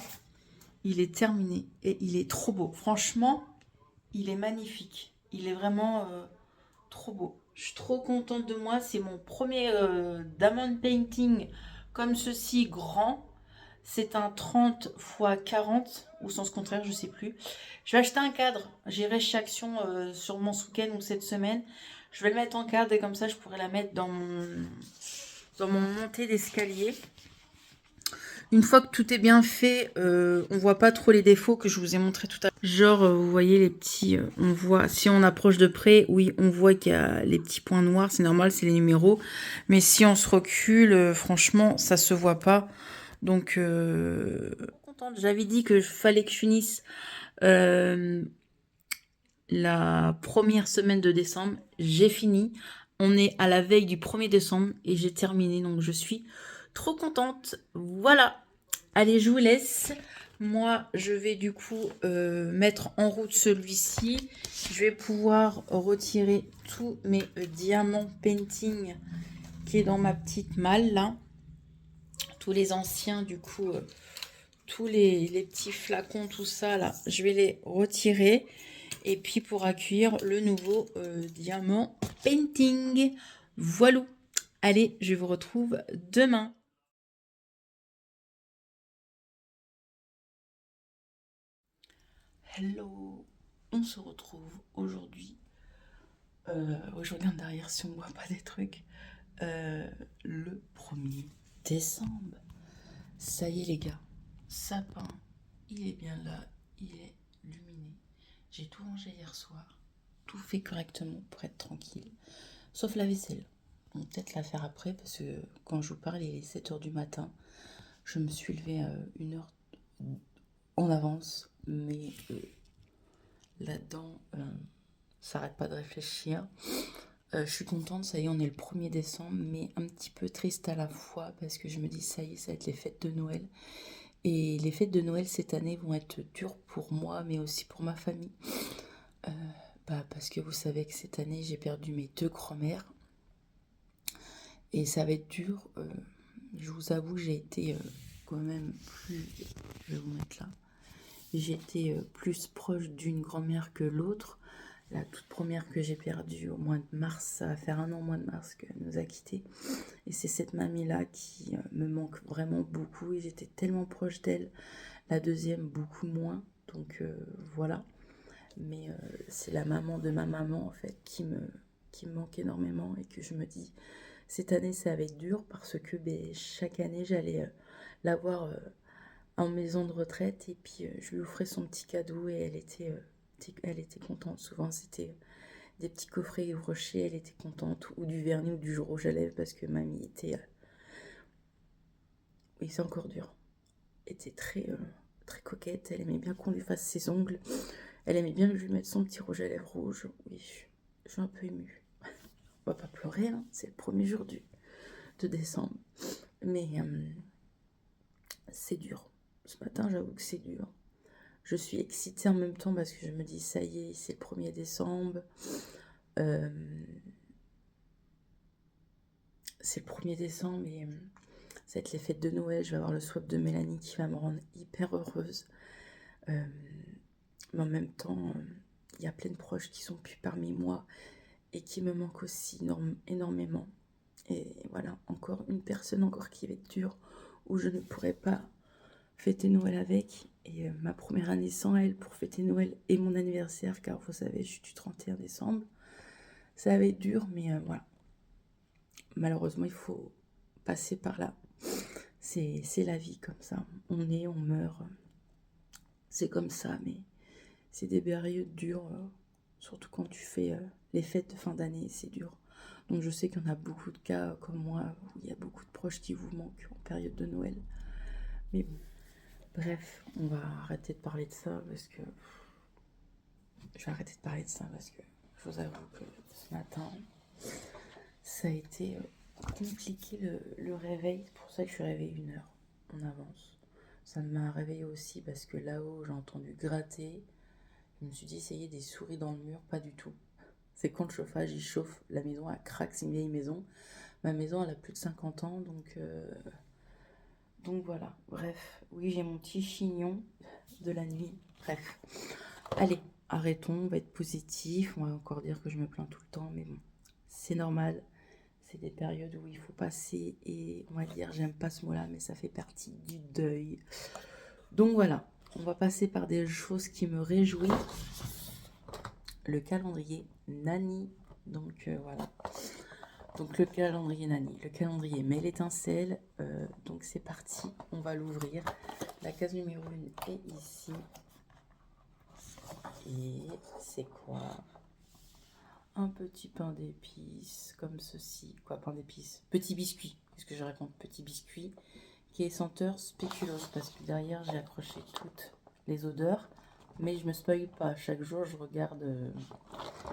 il est terminé et il est trop beau. Franchement, il est magnifique. Il est vraiment trop beau. Je suis trop contente de moi. C'est mon premier diamond painting comme ceci, grand. C'est un 30 x 40 ou sens contraire, je sais plus. Je vais acheter un cadre. J'irai chez Action sûrement ce week-end ou cette semaine. Je vais le mettre en cadre et comme ça je pourrai la mettre dans mon montée d'escalier. Une fois que tout est bien fait, on voit pas trop les défauts que je vous ai montré tout à l'heure. Genre, vous voyez les petits, on voit, si on approche de près, oui, on voit qu'il y a les petits points noirs, c'est normal, c'est les numéros. Mais si on se recule, franchement, ça se voit pas. Donc, contente. J'avais dit que fallait que je finisse la première semaine de décembre. J'ai fini. On est à la veille du 1er décembre et j'ai terminé. Donc, je suis trop contente. Voilà. Allez, je vous laisse. Moi, je vais du coup mettre en route celui-ci. Je vais pouvoir retirer tous mes diamants painting qui est dans ma petite malle là. Tous les anciens du coup, tous les petits flacons, tout ça là, je vais les retirer. Et puis pour accueillir le nouveau diamant painting. Voilà. Allez, je vous retrouve demain. Hello, on se retrouve aujourd'hui. Je regarde derrière si on ne voit pas des trucs. Le 1er décembre. Ça y est les gars, sapin, il est bien là, il est luminé. J'ai tout rangé hier soir, tout fait correctement pour être tranquille, sauf la vaisselle. On va peut-être la faire après parce que quand je vous parle, il est 7 h du matin. Je me suis levée 1 heure en avance, mais là-dedans, ça n'arrête pas de réfléchir. Je suis contente, ça y est, on est le 1er décembre, mais un petit peu triste à la fois parce que je me dis, ça y est, ça va être les fêtes de Noël. Et les fêtes de Noël cette année vont être dures pour moi, mais aussi pour ma famille. Parce que vous savez que cette année, j'ai perdu mes 2 grands-mères. Et ça va être dur. Je vous avoue, j'ai été quand même plus... Je vais vous mettre là. J'ai été plus proche d'une grand-mère que l'autre. La toute première que j'ai perdue au mois de mars, ça va faire 1 an au mois de mars qu'elle nous a quittés. Et c'est cette mamie-là qui me manque vraiment beaucoup et j'étais tellement proche d'elle. La deuxième, beaucoup moins. Donc voilà. Mais c'est la maman de ma maman en fait qui me manque énormément et que je me dis, cette année ça va être dur parce que chaque année j'allais la voir en maison de retraite et puis je lui offrais son petit cadeau et elle était contente. Souvent c'était des petits coffrets brochés, elle était contente, ou du vernis ou du rouge à lèvres parce que mamie était... oui, c'est encore dur. Était très coquette, elle aimait bien qu'on lui fasse ses ongles, elle aimait bien que je lui mette son petit rouge à lèvres rouge. Oui, je suis un peu émue. On va pas pleurer, hein, c'est le premier jour de décembre. Mais c'est dur. Ce matin, j'avoue que c'est dur. Je suis excitée en même temps parce que je me dis, ça y est, c'est le 1er décembre. C'est le 1er décembre et ça va être les fêtes de Noël. Je vais avoir le swap de Mélanie qui va me rendre hyper heureuse. Mais en même temps, il y a plein de proches qui sont plus parmi moi et qui me manquent aussi énormément. Et voilà, encore une personne encore qui va être dure, où je ne pourrai pas fêter Noël avec. Et ma première année sans elle pour fêter Noël et mon anniversaire, car vous savez, je suis du 31 décembre. Ça va être dur, mais voilà. Malheureusement, il faut passer par là. C'est la vie comme ça. On naît, on meurt. C'est comme ça, mais c'est des périodes dures, surtout quand tu fais les fêtes de fin d'année, c'est dur. Donc je sais qu'il y en a beaucoup de cas comme moi, où il y a beaucoup de proches qui vous manquent en période de Noël. Mais bon, bref, on va arrêter de parler de ça parce que... Je vais arrêter de parler de ça parce que je vous avoue que ce matin, ça a été compliqué le réveil. C'est pour ça que je suis réveillée 1 heure en avance. Ça m'a réveillée aussi parce que là-haut, j'ai entendu gratter. Je me suis dit, ça y est, des souris dans le mur, pas du tout. C'est quand le chauffage, il chauffe, la maison, elle craque, c'est une vieille maison. Ma maison, elle a plus de 50 ans, donc voilà. Bref, oui, j'ai mon petit chignon de la nuit. Bref, allez, arrêtons, on va être positif. On va encore dire que je me plains tout le temps, mais bon, c'est normal. C'est des périodes où il faut passer et on va dire, j'aime pas ce mot-là, mais ça fait partie du deuil. Donc voilà, on va passer par des choses qui me réjouissent. Le calendrier Nani, donc voilà. Donc le calendrier Nani, le calendrier met l'étincelle, donc c'est parti, on va l'ouvrir. La case numéro 1 est ici. Et c'est quoi? Un petit pain d'épices, comme ceci. Quoi, pain d'épices? Petit biscuit, qu'est-ce que je réponds? Petit biscuit, qui est senteur spéculoos, parce que derrière j'ai accroché toutes les odeurs. Mais je me spoil pas, chaque jour je regarde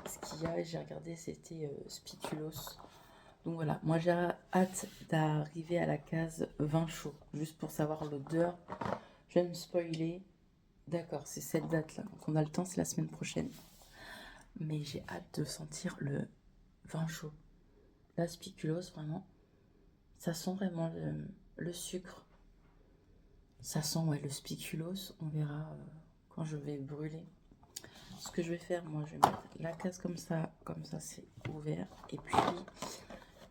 ce qu'il y a. J'ai regardé, c'était spéculoos. Donc voilà, moi j'ai hâte d'arriver à la case vin chaud, juste pour savoir l'odeur. Je vais me spoiler. D'accord, c'est cette date-là. Donc on a le temps, c'est la semaine prochaine. Mais j'ai hâte de sentir le vin chaud. La spéculoos, vraiment, ça sent vraiment le sucre. Ça sent, ouais, le spéculoos. On verra quand je vais brûler. Ce que je vais faire, moi, je vais mettre la case comme ça c'est ouvert. Et puis,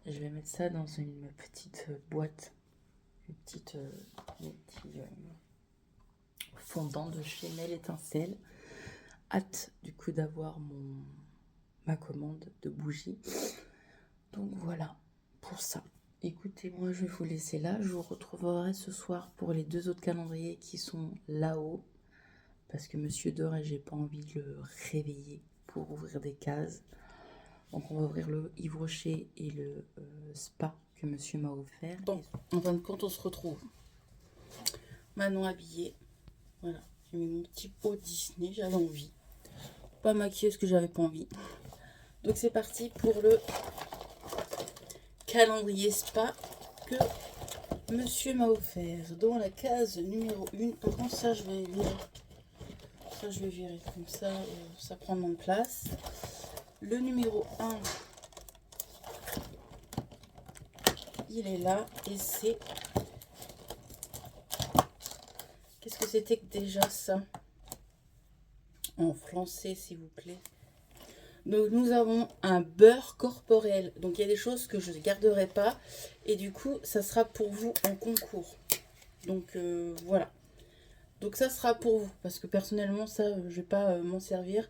je vais mettre ça dans une petite boîte, une petite fondant de chez Mel Étincelle. Hâte du coup d'avoir ma commande de bougies. Donc voilà pour ça. Écoutez, moi je vais vous laisser là. Je vous retrouverai ce soir pour les 2 autres calendriers qui sont là-haut. Parce que monsieur dort et j'ai pas envie de le réveiller pour ouvrir des cases. Donc on va ouvrir le Yves Rocher et le spa que monsieur m'a offert. Bon, en fin de compte, on se retrouve. Manon habillée. Voilà, j'ai mis mon petit pot Disney, j'avais envie. Pas maquillée parce que j'avais pas envie. Donc c'est parti pour le calendrier spa que monsieur m'a offert. Dans la case numéro 1. Par contre, ça je vais virer. Ça je vais virer comme ça, ça prend moins de place. Le numéro 1. il est là et c'est... Qu'est-ce que c'était que déjà ça? En français, s'il vous plaît. Donc nous avons un beurre corporel. Donc il y a des choses que je ne garderai pas. Et du coup, ça sera pour vous en concours. Donc voilà. Donc ça sera pour vous. Parce que personnellement, ça, je ne vais pas m'en servir.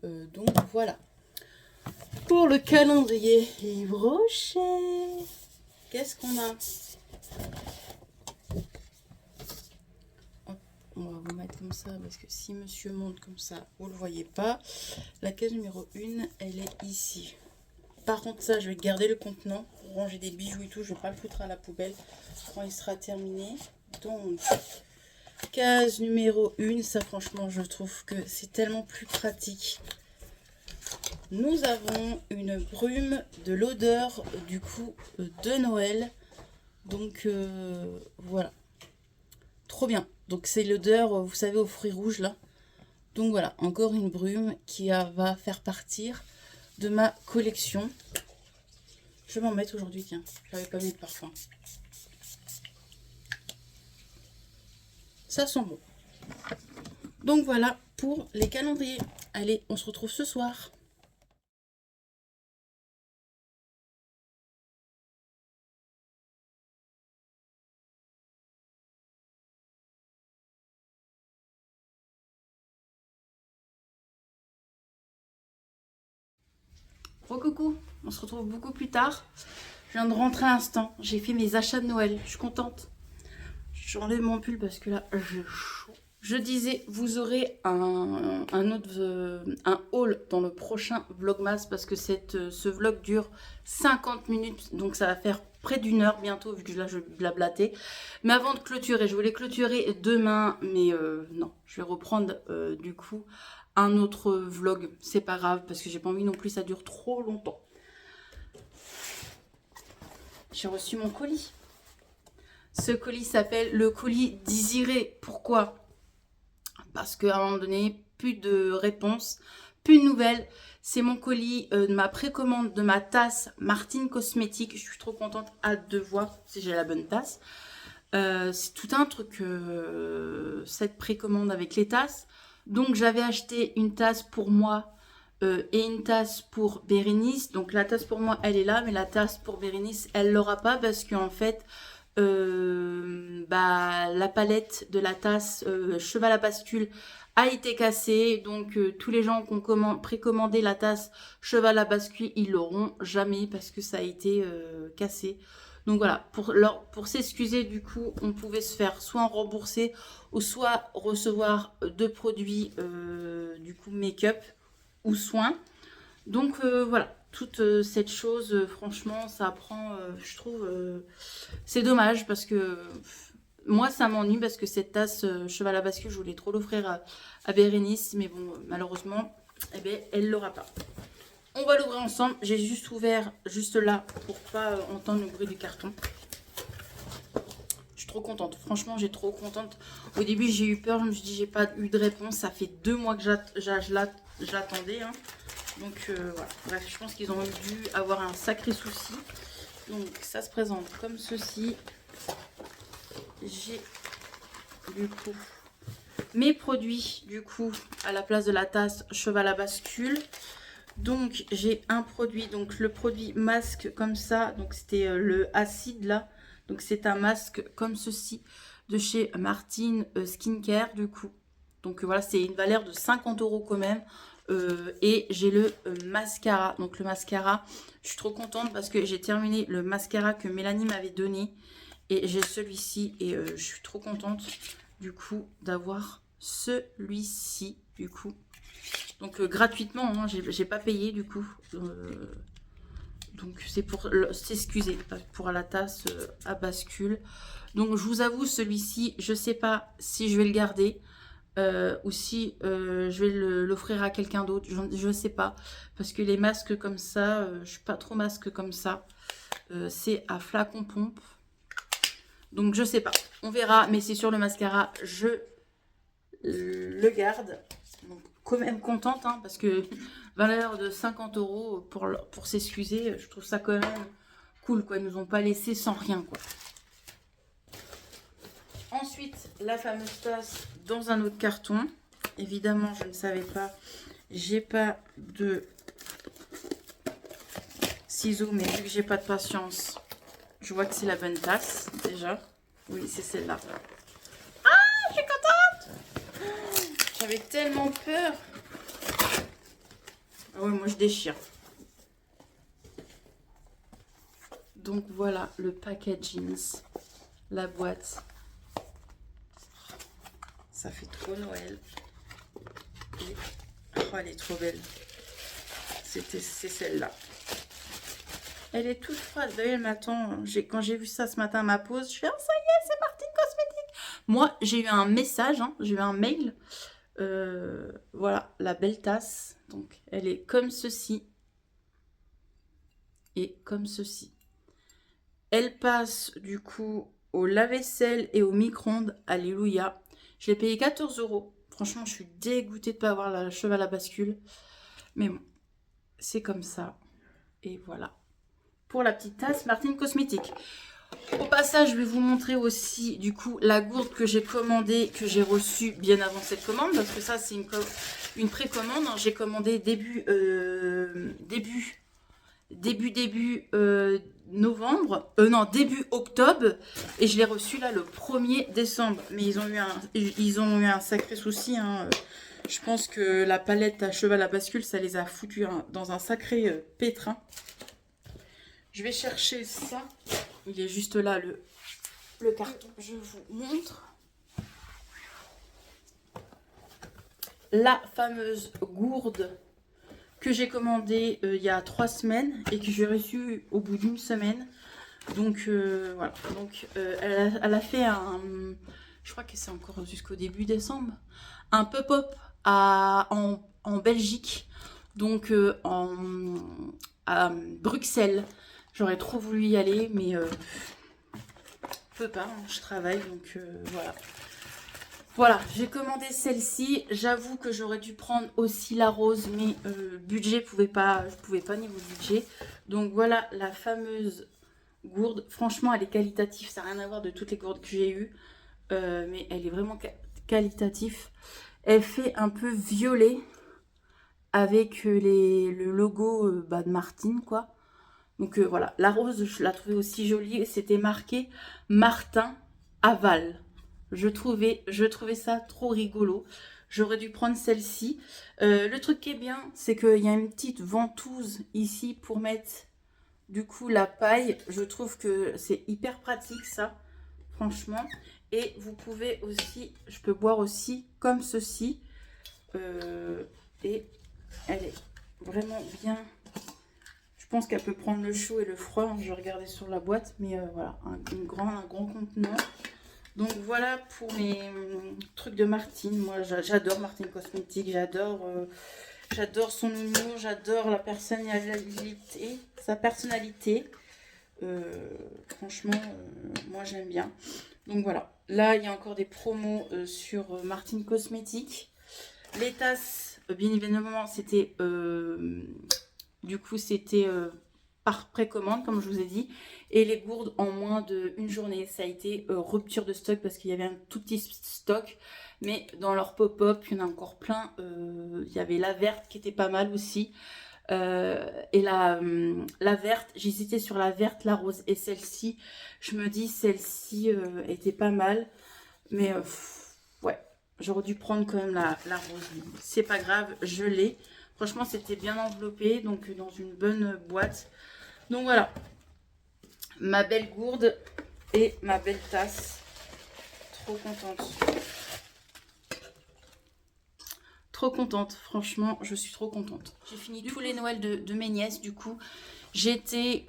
Donc voilà. Pour le calendrier Yves Rocher. Qu'est-ce qu'on a? On va vous mettre comme ça parce que si monsieur monte comme ça, vous ne le voyez pas. La case numéro 1, elle est ici. Par contre, ça, je vais garder le contenant pour ranger des bijoux et tout. Je ne vais pas le foutre à la poubelle quand il sera terminé. Donc, case numéro 1, ça franchement, je trouve que c'est tellement plus pratique. Nous avons une brume de l'odeur du coup de Noël. Donc, voilà. Trop bien. Donc c'est l'odeur, vous savez, aux fruits rouges là. Donc voilà, encore une brume qui va faire partir de ma collection. Je vais m'en mettre aujourd'hui, tiens. Je n'avais pas mis de parfum. Ça sent bon. Donc voilà pour les calendriers. Allez, on se retrouve ce soir. Coucou, on se retrouve beaucoup plus tard. Je viens de rentrer à l'instant. J'ai fait mes achats de Noël. Je suis contente. J'enlève mon pull parce que là, j'ai chaud. Je disais, vous aurez un haul dans le prochain Vlogmas parce que ce vlog dure 50 minutes. Donc ça va faire près d'une heure bientôt vu que là je vais blablater. Mais avant de clôturer, je voulais clôturer demain. Mais non, je vais reprendre du coup un autre vlog. C'est pas grave parce que j'ai pas envie non plus ça dure trop longtemps. J'ai reçu mon colis. Ce colis s'appelle le colis désiré. Pourquoi? Parce qu'à un moment donné, plus de réponses, plus de nouvelles. C'est mon colis de ma précommande de ma tasse Martine Cosmétique. Je suis trop contente, hâte de voir si j'ai la bonne tasse. C'est tout un truc, cette précommande avec les tasses. Donc j'avais acheté une tasse pour moi et une tasse pour Bérénice. Donc la tasse pour moi, elle est là, mais la tasse pour Bérénice, elle l'aura pas parce qu'en fait... la palette de la tasse cheval à bascule a été cassée, donc tous les gens qui ont précommandé la tasse cheval à bascule, ils l'auront jamais parce que ça a été cassé. Donc voilà, pour s'excuser, du coup, on pouvait se faire soit en rembourser ou soit recevoir deux produits du coup make-up ou soins. Donc voilà, toute cette chose, franchement, ça prend, je trouve, c'est dommage parce que moi, ça m'ennuie parce que cette tasse cheval à bascule, je voulais trop l'offrir à Bérénice, mais bon, malheureusement, eh ben, elle l'aura pas. On va l'ouvrir ensemble. J'ai juste ouvert juste là pour pas entendre le bruit du carton. Je suis trop contente. Franchement, j'ai trop contente. Au début, j'ai eu peur. Je me suis dit, j'ai pas eu de réponse. Ça fait 2 mois que j'attendais. Hein. Donc voilà. Bref, je pense qu'ils ont dû avoir un sacré souci. Donc ça se présente comme ceci. J'ai du coup mes produits du coup à la place de la tasse cheval à bascule. Donc j'ai un produit, donc le produit masque comme ça. Donc c'était le acide là. Donc c'est un masque comme ceci de chez Martine Skincare du coup. Donc voilà, c'est une valeur de 50 € quand même. Et j'ai le mascara. Donc le mascara, je suis trop contente parce que j'ai terminé le mascara que Mélanie m'avait donné. Et j'ai celui-ci et je suis trop contente du coup d'avoir celui-ci du coup. Donc gratuitement, hein, j'ai pas payé du coup. Donc c'est pour s'excuser pour la tasse à bascule. Donc je vous avoue, celui-ci, je sais pas si je vais le garder. Ou si je vais l'offrir à quelqu'un d'autre, je sais pas, parce que les masques comme ça, je suis pas trop masque comme ça, c'est à flacon pompe, donc je sais pas, on verra, mais c'est sur le mascara, je le garde, donc quand même contente, hein, parce que valeur de 50 € pour s'excuser, je trouve ça quand même cool, quoi. Ils nous ont pas laissé sans rien, quoi. Ensuite, la fameuse tasse dans un autre carton. Évidemment, je ne savais pas. J'ai pas de ciseaux, mais vu que j'ai pas de patience, je vois que c'est la bonne tasse, déjà. Oui, c'est celle-là. Ah, je suis contente! J'avais tellement peur. Ah ouais, moi je déchire. Donc voilà le packaging, la boîte. Ça fait trop Noël. Et... oh, elle est trop belle. C'est celle-là. Elle est toute froide. D'ailleurs, elle m'attend. Quand j'ai vu ça ce matin à ma pause, je fais oh, ça y est, c'est Martine Cosmétique. Moi, j'ai eu un message, hein, j'ai eu un mail. Voilà, la belle tasse. Donc, elle est comme ceci. Et comme ceci. Elle passe du coup au lave-vaisselle et au micro-ondes. Alléluia. Je l'ai payé 14 €. Franchement, je suis dégoûtée de ne pas avoir la cheval à bascule. Mais bon, c'est comme ça. Et voilà. Pour la petite tasse Martine Cosmétique. Au passage, je vais vous montrer aussi du coup la gourde que j'ai commandée, que j'ai reçue bien avant cette commande. Parce que ça, c'est une précommande. J'ai commandé début novembre, non, début octobre, et je l'ai reçu là le 1er décembre. Mais ils ont eu un sacré souci, hein. Je pense que la palette à cheval à bascule, ça les a foutus dans un sacré pétrin. Je vais chercher ça. Il est juste là, le carton. Je vous montre. La fameuse gourde que j'ai commandée il y a 3 semaines et que j'ai reçue au bout d'une semaine. Donc voilà. Donc elle a fait un... je crois que c'est encore jusqu'au début décembre. Un pop-up en Belgique. Donc à Bruxelles. J'aurais trop voulu y aller, mais peux pas, hein, je travaille, donc voilà. Voilà, j'ai commandé celle-ci. J'avoue que j'aurais dû prendre aussi la rose, mais budget, je pouvais pas niveau budget. Donc voilà la fameuse gourde. Franchement, elle est qualitative, ça n'a rien à voir de toutes les gourdes que j'ai eues, mais elle est vraiment qualitative. Elle fait un peu violet avec le logo de Martine, quoi. Donc voilà, la rose, je la trouvais aussi jolie. C'était marqué Martin Aval. Je trouvais ça trop rigolo. J'aurais dû prendre celle-ci. Le truc qui est bien, c'est qu'il y a une petite ventouse ici pour mettre du coup la paille. Je trouve que c'est hyper pratique ça, franchement. Et vous pouvez aussi, je peux boire aussi comme ceci. Et elle est vraiment bien. Je pense qu'elle peut prendre le chaud et le froid. Je vais regarder sur la boîte, mais voilà, un grand contenant. Donc voilà pour mes trucs de Martine. Moi, j'adore Martine Cosmétique, j'adore son humour, j'adore la personnalité, sa personnalité. Franchement, moi j'aime bien. Donc voilà, là il y a encore des promos sur Martine Cosmétique. Les tasses, bien évidemment, c'était... du coup, c'était par précommande, comme je vous ai dit. Et les gourdes en moins d'une journée. Ça a été rupture de stock parce qu'il y avait un tout petit stock. Mais dans leur pop-up, il y en a encore plein. Il y avait la verte qui était pas mal aussi. Et la verte, j'hésitais sur la verte, la rose et celle-ci. Je me dis, celle-ci était pas mal. Mais ouais, j'aurais dû prendre quand même la rose. C'est pas grave, je l'ai. Franchement, c'était bien enveloppé, donc dans une bonne boîte. Donc voilà, ma belle gourde et ma belle tasse. Trop contente. Trop contente, franchement, je suis trop contente. J'ai fini tous les Noëls de mes nièces, du coup. J'étais,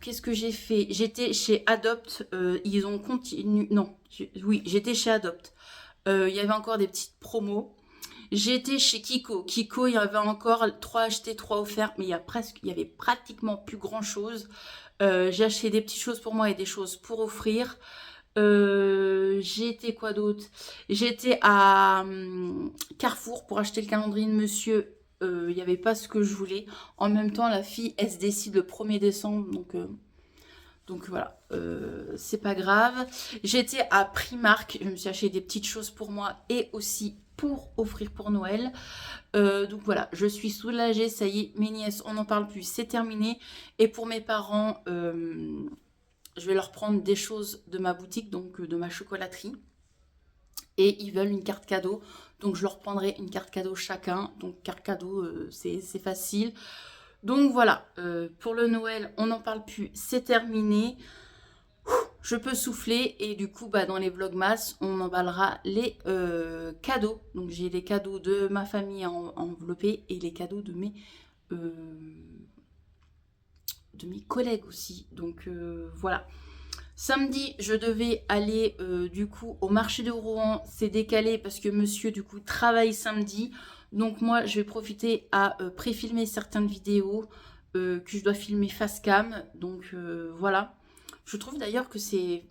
qu'est-ce que j'ai fait? J'étais chez Adopt, ils ont continué... Non, oui, j'étais chez Adopt. Il y avait encore des petites promos. J'étais chez Kiko. Kiko, il y avait encore 3 achetés, 3 offerts, mais il y avait pratiquement plus grand chose. J'ai acheté des petites choses pour moi et des choses pour offrir. J'étais quoi d'autre? J'étais à Carrefour pour acheter le calendrier de monsieur. Il n'y avait pas ce que je voulais. En même temps, la fille, elle se décide le 1er décembre, donc Donc voilà, c'est pas grave. J'étais à Primark, je me suis acheté des petites choses pour moi et aussi pour offrir pour Noël. Donc voilà, je suis soulagée, ça y est, mes nièces, on n'en parle plus, c'est terminé. Et pour mes parents, je vais leur prendre des choses de ma boutique, donc de ma chocolaterie. Et ils veulent une carte cadeau, donc je leur prendrai une carte cadeau chacun. Donc carte cadeau, c'est facile. Donc voilà, pour le Noël, on n'en parle plus, c'est terminé. Je peux souffler et du coup, dans les vlogmas, on emballera les cadeaux. Donc j'ai les cadeaux de ma famille enveloppés et les cadeaux de mes collègues aussi. Donc voilà. Samedi, je devais aller du coup au marché de Rouen. C'est décalé parce que monsieur du coup travaille samedi. Donc moi, je vais profiter à pré-filmer certaines vidéos que je dois filmer face cam. Donc voilà. Je trouve d'ailleurs que c'est...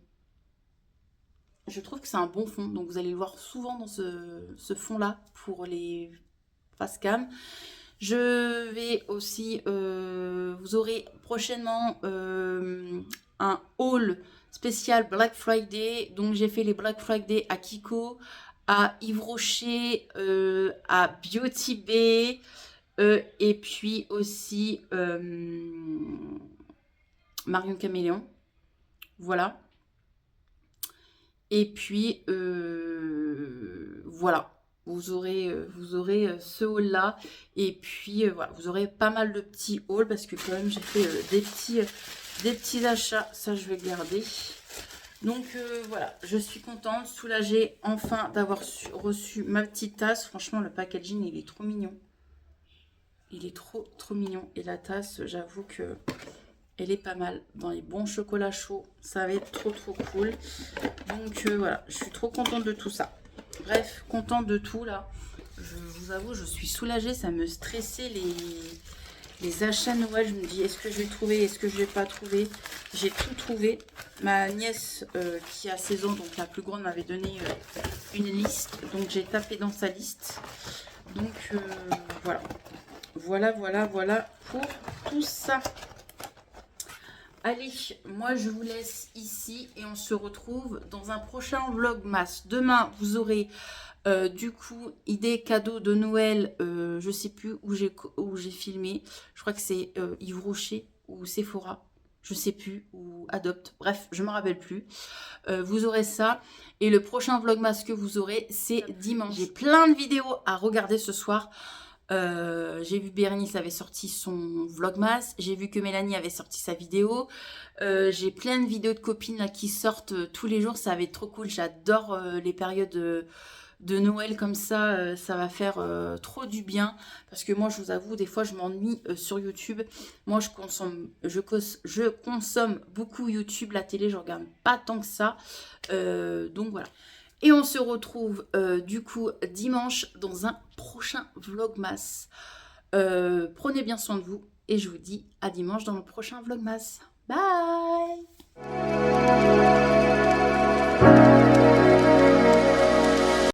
Je trouve que c'est un bon fond. Donc vous allez le voir souvent dans ce fond-là pour les face cam. Je vais aussi... vous aurez prochainement un haul spécial Black Friday. Donc j'ai fait les Black Friday à Kiko, à Yves Rocher, à Beauty Bay et puis aussi Marion Caméléon. Voilà. Et puis voilà. Vous aurez ce haul là et puis voilà, vous aurez pas mal de petits hauls parce que quand même j'ai fait des petits achats, ça je vais le garder. Donc voilà, je suis contente, soulagée enfin d'avoir reçu ma petite tasse. Franchement, le packaging il est trop mignon, il est trop mignon et la tasse, j'avoue que elle est pas mal dans les bons chocolats chauds, ça va être trop cool. Donc voilà, je suis trop contente de tout ça. Bref, contente de tout là. Je vous avoue, je suis soulagée. Ça me stressait les achats Noël. Je me dis, est-ce que je vais trouver, est-ce que je vais pas trouver? J'ai tout trouvé. Ma nièce qui a 16 ans, donc la plus grande, m'avait donné une liste. Donc j'ai tapé dans sa liste. Donc voilà. Voilà pour tout ça. Allez, moi je vous laisse ici et on se retrouve dans un prochain vlogmas. Demain, vous aurez du coup idée cadeau de Noël. Je sais plus où j'ai filmé. Je crois que c'est Yves Rocher ou Sephora. Je sais plus, ou Adopt. Bref, je me rappelle plus. Vous aurez ça. Et le prochain vlogmas que vous aurez, c'est dimanche. J'ai plein de vidéos à regarder ce soir. J'ai vu Bérénice avait sorti son vlogmas, j'ai vu que Mélanie avait sorti sa vidéo, j'ai plein de vidéos de copines là, qui sortent tous les jours, ça va être trop cool, j'adore les périodes de Noël comme ça, ça va faire trop du bien, parce que moi je vous avoue, des fois je m'ennuie sur YouTube. Moi je consomme beaucoup YouTube, la télé je regarde pas tant que ça, donc voilà. Et on se retrouve du coup dimanche dans un prochain vlogmas. Prenez bien soin de vous et je vous dis à dimanche dans le prochain vlogmas. Bye!